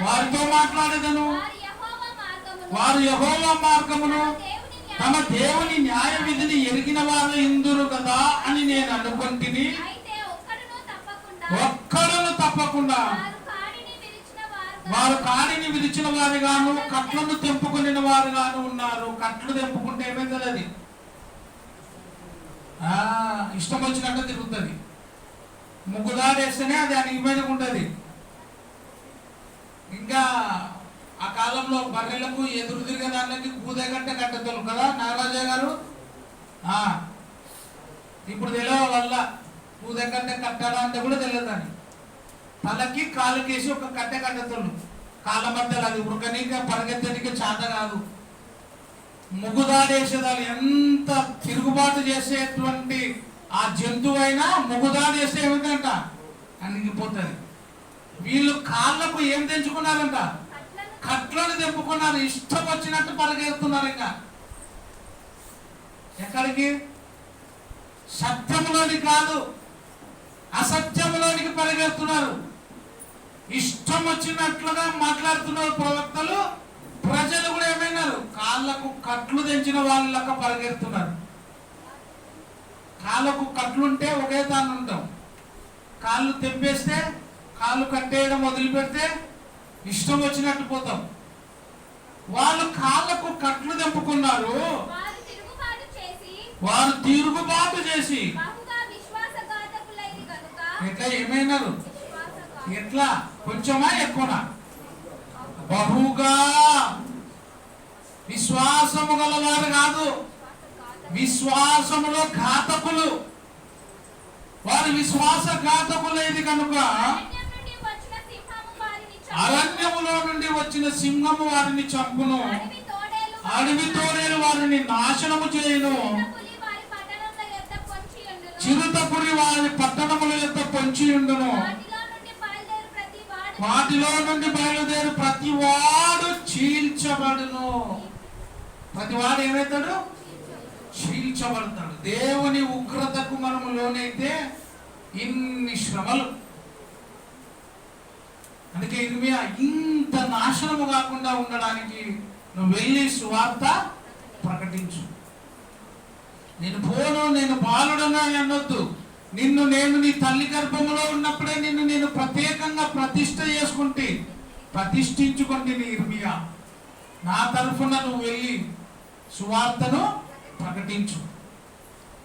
వారితో మాట్లాడేదను. వారు యెహోవా మార్గమును, తమ దేవుని న్యాయ విధిని ఎరిగిన వారు ఇందురు కదా అని నేను అనుకుంటుని. ఒక్కడును తప్పకుండా వారు కాడిని విరిచిన వారుగాను, కట్లను తెంపుకుని వారుగాను ఉన్నారు. కట్లు తెంపుకుంటే ఏమైతుంది? అది ఇష్టం వచ్చినట్టు తిరుగుతుంది. ముగ్గుదాడేస్తేనే అది అణిగిపోయినకు ఉంటుంది. ఇంకా ఆ కాలంలో బర్రెలకు ఎదురు తిరిగే దానికి కూదగట్టే కట్టెతోలు కదా నాగరాజయ్య గారు. ఇప్పుడు తెలియదు వల్ల కూదగట్టే కట్టాలా అంటే కూడా తెలియదని. తలకి కాలుకేసి ఒక కట్టె కట్టెతోలు కాళ్ళ మధ్యలో, అది ఉరకనీక పరిగెత్తనికి చేత కాదు. ముగ్గుదాడేసేదాలు ఎంత తిరుగుబాటు చేసేటువంటి ఆ జంతువు అయినా ముగ్గుదాడి చేస్తే ఏమిటంట? అణిగిపోతుంది. వీళ్ళు కాళ్ళకు ఏం తెంచుకున్నారంట? కట్లను తెంపుకున్నారు. ఇష్టం వచ్చినట్టు పరిగెడుతున్నారు. ఇంకా ఎక్కడికి? సత్యంలోని కాదు, అసత్యంలోనికి పరిగెడుతున్నారు. ఇష్టం వచ్చినట్లుగా మాట్లాడుతున్నారు ప్రవక్తలు. ప్రజలు కూడా ఏమైనారు? కాళ్ళకు కట్లు తెంచిన వాళ్ళక పరిగెడుతున్నారు. కాళ్ళకు కట్లుంటే ఒకే తాను ఉంటాం. కాళ్ళు తెంపేస్తే, కాళ్ళు కట్టేయడం వదిలిపెడితే ఇష్టం వచ్చినట్టు పోతాం. వాళ్ళు కాళ్ళకు కట్లు తెంపుకున్నారు. వారు తిరుగుబాటు చేసి ఎట్లా ఏమైనారు? ఎట్లా? కొంచెమా ఎక్కువనా? బహుగా. విశ్వాసము గలవారు కాదు, విశ్వాసములో ఘాతకులు. వారి విశ్వాస ఘాతకులైది కనుక అరణ్యములో నుండి వచ్చిన సింహము వారిని చంపును, అడవి తోడేలు వారిని నాశనము చేయును, చిరుతపురి వారి పట్టణముల యొక్క పొంచి ఉండును. వాటిలో నుండి బయలుదేరి ప్రతి వాడు చీల్చబడును. ప్రతి వాడు ఏమవుతాడు? చీల్చ ఉంచబడతాడు. దేవుని ఉగ్రతకు మనము లోనైతే ఇన్ని శ్రమలు. అందుకే ఇర్మియా, ఇంత నాశనము కాకుండా ఉండడానికి నువ్వు వెళ్ళి సువార్త ప్రకటించు. నేను పోను, నేను బాలుడను అని అనొద్దు. నేను నీ తల్లి గర్భములో ఉన్నప్పుడే నేను ప్రత్యేకంగా ప్రతిష్ఠించుకుంటే నీ ఇర్మియా, నా తరఫున నువ్వు వెళ్ళి సువార్తను ప్రకటించు.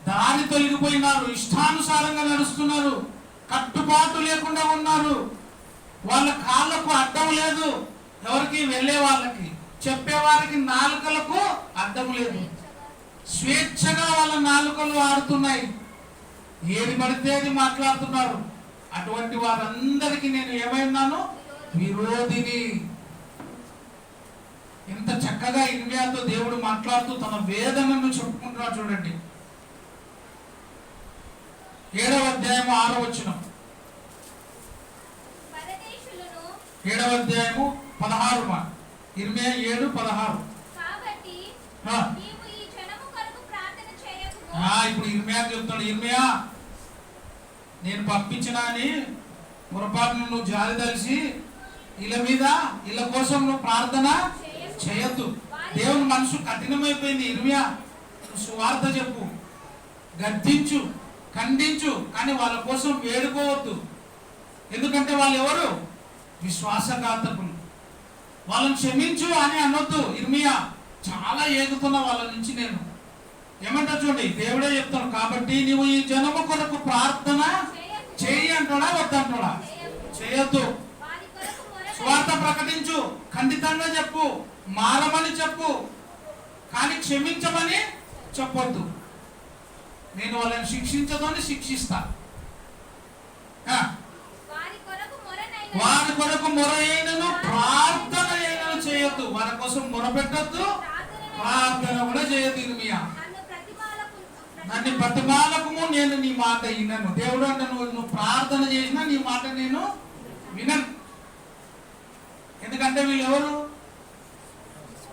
దారి తొలగిపోయినారు, ఇష్టానుసారంగా నడుస్తున్నారు, కట్టుబాటు లేకుండా ఉన్నారు, వాళ్ళ కాళ్ళకు అడ్డం లేదు, ఎవరికి వెళ్ళే వాళ్ళకి చెప్పేవారికి నాలుకలకు అడ్డం లేదు, స్వేచ్ఛగా వాళ్ళ నాలుకలు ఆడుతున్నాయి, ఏది పడితే అది మాట్లాడుతున్నారు. అటువంటి వారందరికీ నేను ఏమైనాను? విరోధిని. ఎంత చక్కగా ఇర్మియాతో దేవుడు మాట్లాడుతూ తన వేదనను చెప్పుకుంటున్నాడు చూడండి. 7వ అధ్యాయము 6వ వచనం, 7వ అధ్యాయము 16 ఇర్మియా 7:16. ఇప్పుడు ఇర్మియా చెప్తాడు, ఇర్మియా నేను పంపించినా అని పొరపాటును నువ్వు జాలి తలిసి ఇళ్ళ కోసం నువ్వు ప్రార్థన చేయొద్దు. దేవుని మనసు కఠినమైపోయింది. ఇర్మియా, నువ్వు సువార్త చెప్పు, గద్దించు, ఖండించు, కానీ వాళ్ళ కోసం వేడుకోవద్దు. ఎందుకంటే వాళ్ళు ఎవరు? విశ్వాసఘాతకులు. వాళ్ళని క్షమించు అని అనొద్దు. ఇర్మియా, చాలా ఏగుతున్నా వాళ్ళ నుంచి నేను. ఏమంటా చూడండి, దేవుడే చెప్తాడు, కాబట్టి నీవు ఈ జనము కొరకు ప్రార్థన చేయి అంటాడా వద్దంటాడా? చేయొద్దు. స్వార్థ ప్రకటించు, ఖండితంగా చెప్పు, మారమని చెప్పు, కానీ క్షమించమని చెప్పొద్దు. నేను వాళ్ళని శిక్షించదని శిక్షిస్తా. వారి కొరకు మొర అయినను ప్రార్థన అయినను చేయొద్దు. వారి కోసం మొర పెట్టద్దు, ప్రార్థన కూడా చేయొద్దు. ఇర్మియా, నన్ను ప్రతిమాలకము, నేను నీ మాట వినను. దేవుడు అంటే నువ్వు ప్రార్థన చేసినా నీ మాట నేను వినను. ఎందుకంటే వీళ్ళెవరు?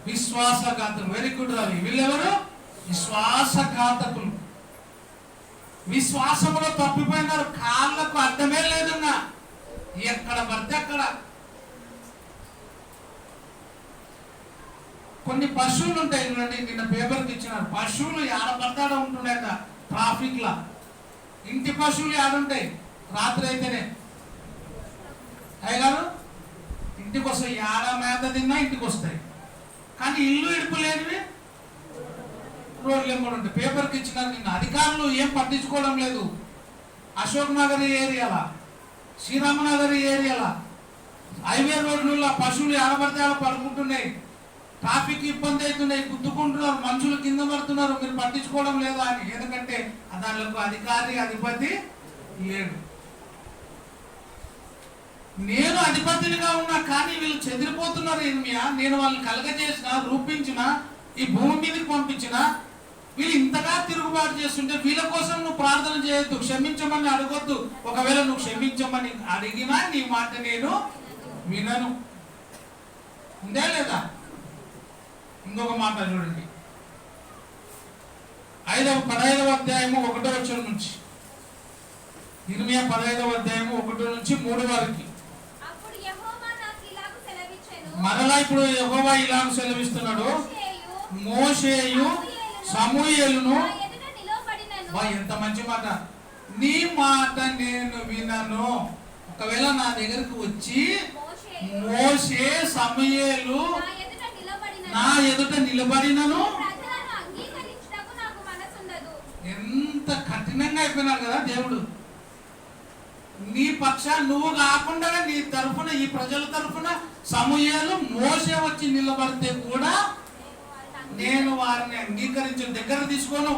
విశ్వాసఘాతకులు. Very good Ravi. వీళ్ళెవరు? విశ్వాసఘాతకులు. విశ్వాసములో తప్పిపోయినారు, కాళ్ళకు అడ్డమే లేదున్నా, ఎక్కడ పడితే అక్కడ. కొన్ని పశువులు ఉంటాయి చూడండి, నిన్న పేపర్కి ఇచ్చినారు. పశువులు ఏడపడతాడ ఉంటుండట ట్రాఫిక్ లా. ఇంటి పశువులు ఏడుంటాయి రాత్రి అయితేనే. అయ్యగారు, ఇంటికి వస్తాయి, ఏడ మేత తిన్నా ఇంటికి వస్తాయి, కానీ ఇల్లు ఇడుపు లేనివి రోడ్లు ఏమో ఉంటాయి. పేపర్కి ఇచ్చినారు నిన్న. అధికారులు ఏం పట్టించుకోవడం లేదు. అశోక్ నగర్ ఏరియాలా, శ్రీరామనగర్ ఏరియాలా, హైవే రోడ్లలో పశువులు ఏడబడితే ఆడ పడుకుంటున్నాయి, ట్రాఫిక్ ఇబ్బంది అవుతున్నాయి, గుద్దుకుంటున్నారు, మనుషులు కింద పడుతున్నారు, మీరు పట్టించుకోవడం లేదా అని. ఎందుకంటే దానిలో అధిపతి లేడు. నేను అధిపతినిగా ఉన్నా, కానీ వీళ్ళు చెదిరిపోతున్నారు. ఇర్మియా, నేను వాళ్ళని కలగజేసిన, రూపించిన, ఈ భూమి మీదకి పంపించిన, వీళ్ళు ఇంతగా తిరుగుబాటు చేస్తుంటే వీళ్ళ కోసం నువ్వు ప్రార్థన చేయొద్దు, క్షమించమని అడగొద్దు. ఒకవేళ నువ్వు క్షమించమని అడిగినా నీ మాట నేను వినను. ఉందే లేదా? ఇంకొక మాట చూడండి, 15వ అధ్యాయము 1వ వచనం నుంచి. ఇర్మియా 15వ అధ్యాయము 1 నుంచి 3 వరకు. మరలా ఇప్పుడు యెహోవా ఇలాగ సెలవిస్తున్నాడు, మోషేయు సమూయేలును. ఎంత మంచి మాట! నీ మాట నేను వినను. ఒకవేళ నా దగ్గరకు వచ్చి మోషే సమూయేలు నా ఎదుట నిలబడినను. ఎంత కఠినంగా అయిపోయినారు కదా దేవుడు. నీ పక్షాన్ని నువ్వు కాకుండా నీ తరఫున, ఈ ప్రజల తరఫున సమూయేలు మోషే వచ్చి నిలబడితే కూడా నేను వారిని అంగీకరించిన, దగ్గర తీసుకోను.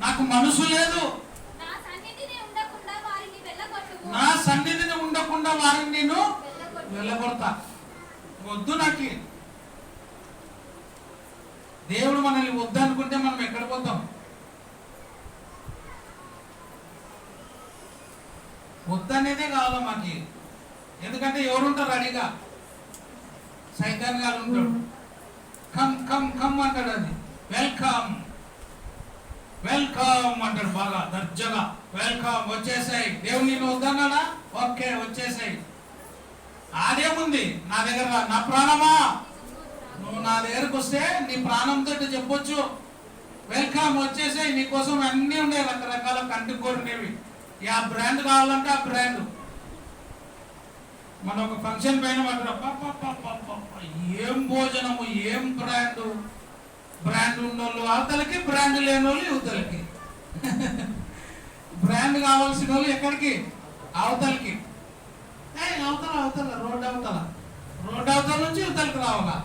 నాకు మనసు లేదు. నా సన్నిధిని ఉండకుండా వారిని నేను వెళ్ళగొడతా. వద్దు నాకు. దేవుడు మనల్ని వద్దు అనుకుంటే మనం ఎక్కడ పోతాం? వద్దనేదే కావాలి మాకు. ఎందుకంటే ఎవరుంటారు రెడీగా? సైతాన్ గారు ఉంటాడు. కమ్ కమ్ కమ్ అంటాడు. అది వెల్కమ్. వెల్కమ్ అంటాడు బాగా దర్జగా. వెల్కమ్, వచ్చేసాయి. దేవుడు నిన్ను వద్దన్నాడా? ఓకే వచ్చేసాయి. అదేముంది నా దగ్గర, నా ప్రాణమా నువ్వు నా దగ్గరకు వస్తే నీ ప్రాణంతో చెప్పొచ్చు వెల్కమ్ వచ్చేసాయి. నీకోసం అన్నీ ఉండే రకరకాల కంటి కోరినవి. ఆ బ్రాండ్ కావాలంటే ఆ బ్రాండ్. మన ఒక ఫంక్షన్ పైన ఏం భోజనము, ఏం బ్రాండ్. బ్రాండ్ ఉన్నోళ్ళు అవతలకి, బ్రాండ్ లేని వాళ్ళు యువతలకి. బ్రాండ్ కావాల్సిన వాళ్ళు ఎక్కడికి? అవతలకి. అవతల అవతల రోడ్డు అవతల, రోడ్డు అవతల నుంచి యువతలకి రావాలా.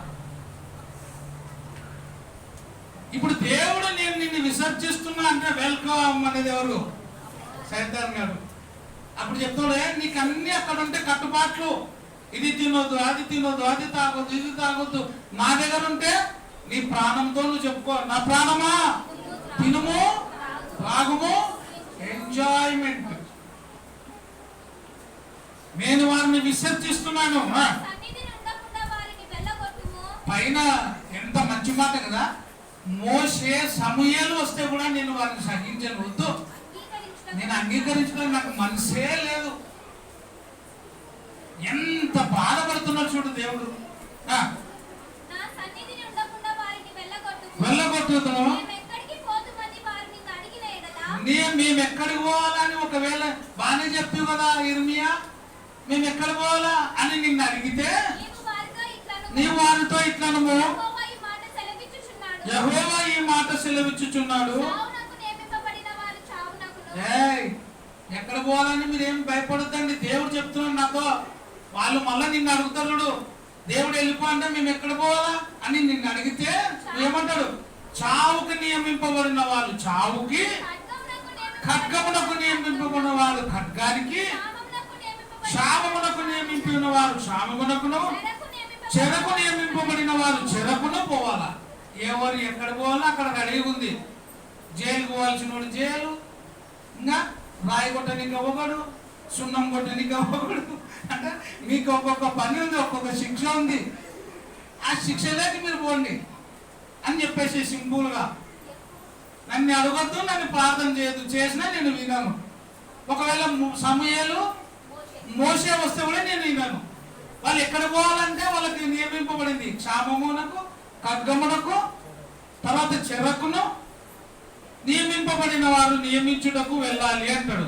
ఇప్పుడు దేవుడు నేను నిన్ను విసర్జిస్తున్నా అంటే వెల్కమ్ అనేది ఎవరు? సైతాన్ గారు. అప్పుడు చెప్తాడే నీకు అన్ని అక్కడ ఉంటే కట్టుబాట్లు, ఇది తినొద్దు, అది తినొద్దు, అది తాగొద్దు, ఇది తాగొద్దు. నా దగ్గర ఉంటే నీ ప్రాణంతో నువ్వు చెప్పుకో, నా ప్రాణమా తినుము తాగుము, ఎంజాయ్మెంట్. నేను వారిని విసర్జిస్తున్నాను. పైన ఎంత మంచి మాట కదా. మోషే సమూయేలు వస్తే కూడా నేను వారిని సహించను, వద్దు, నేను అంగీకరించడం నాకు మనసే లేదు. ఎంత బాధపడుతున్నాడు చూడు దేవుడు. వెళ్ళగొట్టుతున్నాం. మేము ఎక్కడికి పోవాలని ఒకవేళ బాగానే చెప్పావు కదా ఇర్మియా, మేము ఎక్కడ పోవాలా అని నిన్ను అడిగితే నీ వారితో ఇట్లను యెహోవా ఈ మాట సెలవిచ్చుచున్నాడు. ఎక్కడ పోవాలని మీరు ఏం భయపడద్దండి, దేవుడు చెప్తున్నాడు నాతో. వాళ్ళు మళ్ళా నిన్ను అడుగుతాడు, దేవుడు వెళ్ళిపో అంటే మేము ఎక్కడ పోవాలా అని నిన్ను అడిగితే ఏమంటాడు? చావుకి నియమింపబడిన వాళ్ళు చావుకి, ఖడ్గమునకు నియమింపబడిన వాళ్ళు ఖడ్గానికి, శాపమునకు నియమింపిన వారు శాపమునకును, చెరకు నియమింపబడిన వారు చెరకును పోవాలా. ఎవరు ఎక్కడ పోవాలో అక్కడ రెడీ ఉంది. జైలుకు పోవాల్సిన వాడు జైలు, ఇంకా రాయి కొట్టనికి ఒకడు, సున్నం కొట్టనికి ఒకడు. అంటే మీకు ఒక్కొక్క పని ఉంది, ఒక్కొక్క శిక్ష ఉంది. ఆ శిక్షలోకి మీరు పోండి అని చెప్పేసి సింపుల్గా. నన్ను అడగొద్దు, నన్ను ప్రార్థన చేయొద్దు, చేసినా నేను విన్నాను. ఒకవేళ సమూయేలు మోషే వస్తే కూడా నేను విన్నాను. వాళ్ళు ఎక్కడ పోవాలంటే వాళ్ళకి నియమింపబడింది క్షామమునకు, ఖడ్గమునకు, తర్వాత చెరకును నియమింపబడిన వారు నియమించుటకు వెళ్ళాలి అంటాడు.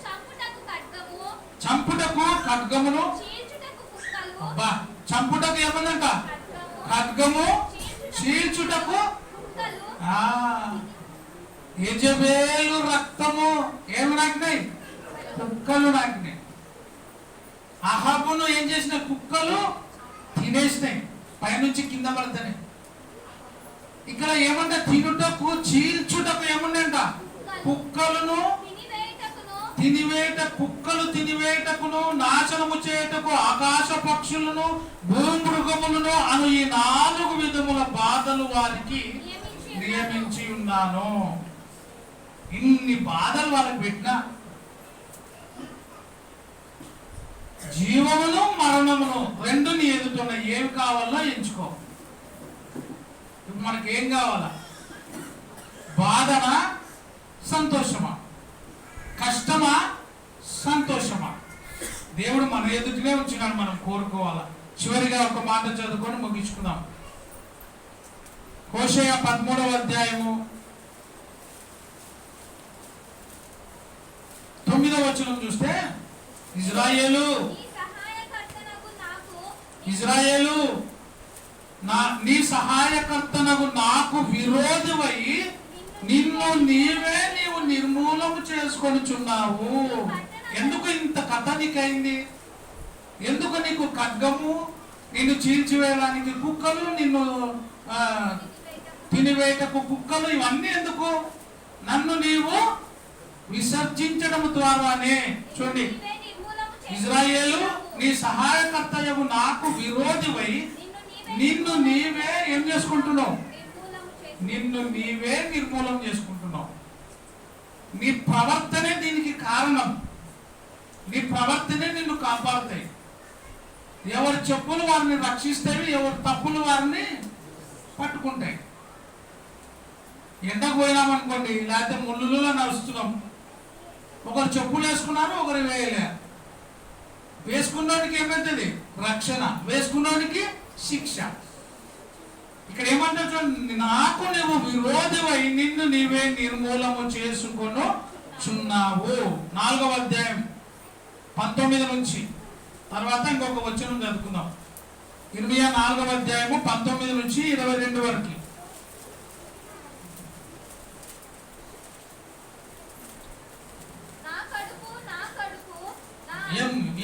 చంపుటకు ఖడ్గమును, చంపుటకు ఏమన్నంట ఖడ్గము, చీల్చుటకు యెజబెలు రక్తము ఏమి నాకినాయి? కుక్కలు నాకినాయి. అహాబును ఏం చేసిన? కుక్కలు తినేసినాయి, పైనుంచి కింద పడతాయి. ఇక్కడ ఏమంట? తినుటకు చీల్చుటకు ఏముందంట? కుక్కలను తినివేట, కుక్కలు తినివేటకును, నాశనము చేయుటకు ఆకాశ పక్షులను, భూమృగములను అను ఈ 4 విధముల బాధలు వారికి నియమించి ఉన్నాను. ఇన్ని బాధలు వాళ్ళకి పెట్టినా జీవమును మరణమును రెండు నీ ఎదుట ఏమి కావాలో ఎంచుకో. ఇప్పుడు మనకేం కావాలా? బాధనా సంతోషమా? కష్టమా సంతోషమా? దేవుడు మన ఎదుటనే ఉంచినాడు, మనం కోరుకోవాలా. చివరిగా ఒక మాట చదువుకొని ముగించుకుందాం. హోషేయ 13వ అధ్యాయము 9వ వచనం చూస్తే, ఇజ్రాయేలు నీ సహాయకర్తనగు నాకు విరోధివై నీవు నిర్మూలము చేసుకొనుచున్నావు. ఎందుకు ఇంత కథ నీకైంది? ఎందుకు నీకు ఖడ్గము, నిన్ను చీల్చివేయడానికి కుక్కలు, నిన్ను తినివేయటకు కుక్కలు, ఇవన్నీ ఎందుకు? నన్ను నీవు విసర్జించడం ద్వారానే. చూడండి, ఇజ్రాయేలు నీ సహాయకర్తయగు నాకు విరోధివై నిన్ను నీవే ఏం చేసుకుంటున్నావు? నిన్ను నీవే నిర్మూలం చేసుకుంటున్నావు. నీ ప్రవర్తనే దీనికి కారణం. నీ ప్రవర్తనే నిన్ను కాపాడుతాయి. ఎవరి చెప్పులు వారిని రక్షిస్తాయి, ఎవరి తప్పులు వారిని పట్టుకుంటాయి. ఎండకు పోయినామనుకోండి, లేకపోతే ముళ్ళులో నడుస్తున్నాం, ఒకరు చెప్పులు వేసుకున్నారు, ఒకరు వేయలే. వేసుకున్నోడికి ఏమవుతుంది? రక్షణ. వేసుకున్నోడికి శిక్ష. ఇక్కడ ఏమంటారు చూడండి, నాకు నువ్వు విరోధమై నిన్ను నీవే నిర్మూలము చేసుకొను చున్నావు. 4వ అధ్యాయం 19 నుంచి తర్వాత ఇంకొక వచనం చదువుకుందాం. ఇర్మియా 4వ అధ్యాయము 19 నుంచి 22 వరకు.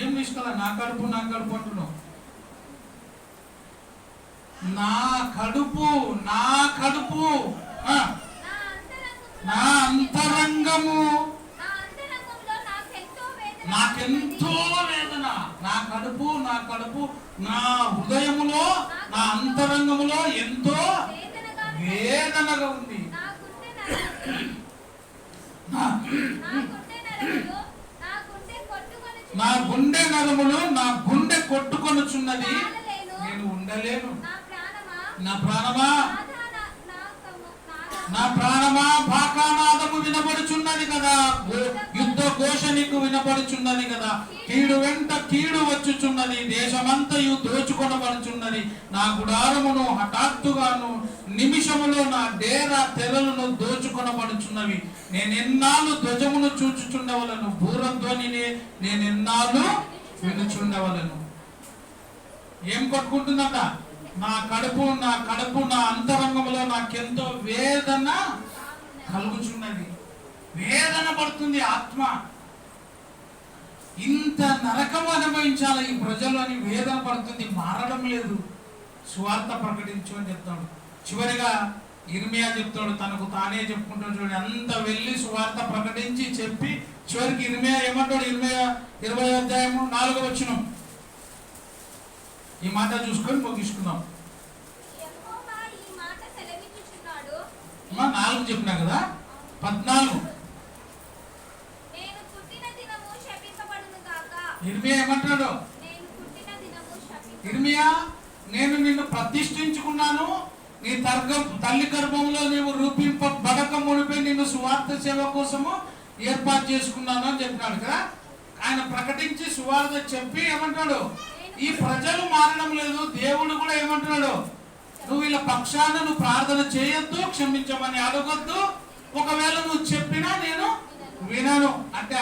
ఏం తీసుకోవాలా? నా కడుపు అంటున్నావు. నా కడుపు నా అంతరంగము నాకెంతో వేదన. నా కడుపు నా హృదయములో, నా అంతరంగములో ఎంతో వేదనగా ఉంది. నా గుండె నరములు, నా గుండె కొట్టుకొనుచున్నది, నేను ఉండలేను. నా ప్రాణమా బాకానాదము వినబడుచున్నది కదా, యుద్ధ ఘోష నీకు వినబడుచున్నది కదా. కీడు వెంట కీడు వచ్చుచున్నది, దేశమంతయు దోచుకొనబడుచున్నది. నా గుడారమును హఠాత్తుగాను నిమిషములో నా డేరా తెరలను దోచుకొనబడుచున్నవి. నేనెన్నాళ్ళు ధ్వజమును చూచుచుండవలను, బూరధ్వనినే నేనెన్నాళ్ళు వినుచుండవలను. ఏం కొట్టుకుంటుందట? నా కడుపు నా అంతరంగంలో నాకెంతో వేదన కలుగుచున్నది. వేదన పడుతుంది ఆత్మ. ఇంత నరకం అనుభవించాలి ఈ ప్రజలు అని వేదన పడుతుంది. మారడం లేదు. సువార్త ప్రకటించు అని చెప్తాడు. చివరిగా ఇర్మియా చెప్తాడు, తనకు తానే చెప్పుకుంటాడు చూడండి. అంత వెళ్ళి సువార్త ప్రకటించి చెప్పి చివరికి ఇర్మియా ఏమంటాడు? ఇర్మియా 20వ అధ్యాయము 4వ వచనం. ఈ మాట చూసుకొని ముగించుకుందాం. 4 చెప్పినా కదా, 14. ఇర్మియా ఏమంటాడు? ఇర్మియా, నేను నిన్ను ప్రతిష్ఠించుకున్నాను, నీ తల్లి గర్భంలో నీవు రూపింపబడక మునిపే నిన్ను సువార్త సేవ కోసము ఏర్పాటు చేసుకున్నాను అని చెప్పినాడు కదా. ఆయన ప్రకటించి సువార్త చెప్పి ఏమంటాడు? ఈ ప్రజలు మారడం లేదు. దేవుడు కూడా ఏమంటున్నాడు? నువ్వు వీళ్ళ పక్షాన నువ్వు ప్రార్థన చేయొద్దు, క్షమించమని అడగొద్దు. ఒకవేళ నువ్వు చెప్పినా నేను వినను అంటే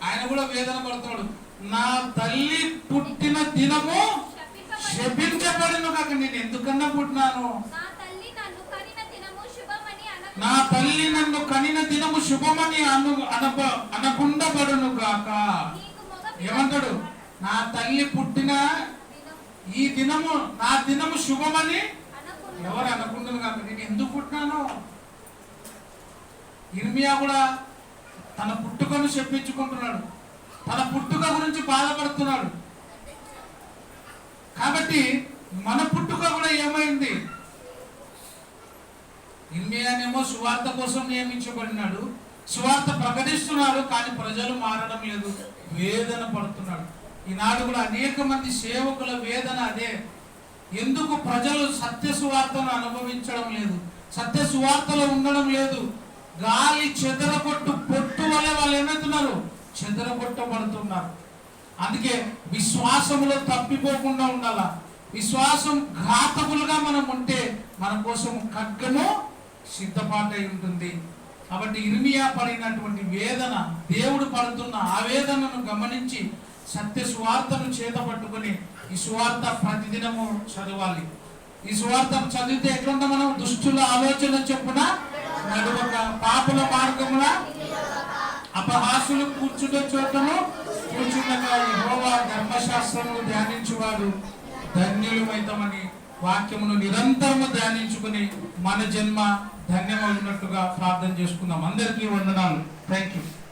ఆయన కూడా వేదన పడుతున్నాడు. నా తల్లి పుట్టిన దినము శపించబడిన కాక నేను ఎందుకన్నా పుట్టినాను. నా తల్లి నన్ను కనిన దినము శుభమని అనకుండా పడును కాక. ఏమంటాడు? నా తల్లి పుట్టిన ఈ దినము, నా దినము శుభమని ఎవరు అనుకుంటుంది కాక నేను ఎందుకు పుట్టినాను. ఇర్మియా కూడా తన పుట్టుకను చెప్పించుకుంటున్నాడు. తన పుట్టుక గురించి బాధపడుతున్నాడు. కాబట్టి మన పుట్టుక కూడా ఏమైంది? ఇర్మియానేమో సువార్త కోసం నియమించబడినాడు, సువార్త ప్రకటిస్తున్నాడు, కానీ ప్రజలు మారడం లేదు, వేదన పడుతున్నాడు. ఈనాడు కూడా అనేక మంది సేవకుల వేదన అదే. ఎందుకు ప్రజలు సత్య సువార్తను అనుభవించడం లేదు, సత్య సువార్తలో ఉండడం లేదు. గాలి చెదరగొట్టు పొట్టు వల్ల వాళ్ళు ఏమవుతున్నారు? చెదరగొట్టబడుతున్నారు. అందుకే విశ్వాసములో తప్పిపోకుండా ఉండాలా. విశ్వాసం ఘాతకులుగా మనం ఉంటే మన కోసం ఖడ్గము సిద్ధపాటై ఉంటుంది. కాబట్టి ఇర్మియా పడినటువంటి వేదన, దేవుడు పడుతున్న ఆవేదనను గమనించి సత్య సువార్తను చేత పట్టుకొని ఈ సువార్త ప్రతిదినము చదవాలి. ఈ సువార్త చదివితే ఎట్లుంటా మనం? దుష్టుల ఆలోచన చెప్పున నడువక, పాపుల మార్గమున అపహాసులు కూర్చున్న చోటను కూర్చుండగా యెహోవా ధర్మశాస్త్రమును ధ్యానించువాడు ధన్యులమైతామని వాక్యమును నిరంతరము ధ్యానించుకుని మన జన్మ ధన్యమైనట్టుగా ప్రార్థన చేసుకుందాం. అందరికీ వందనాలు. Thank you.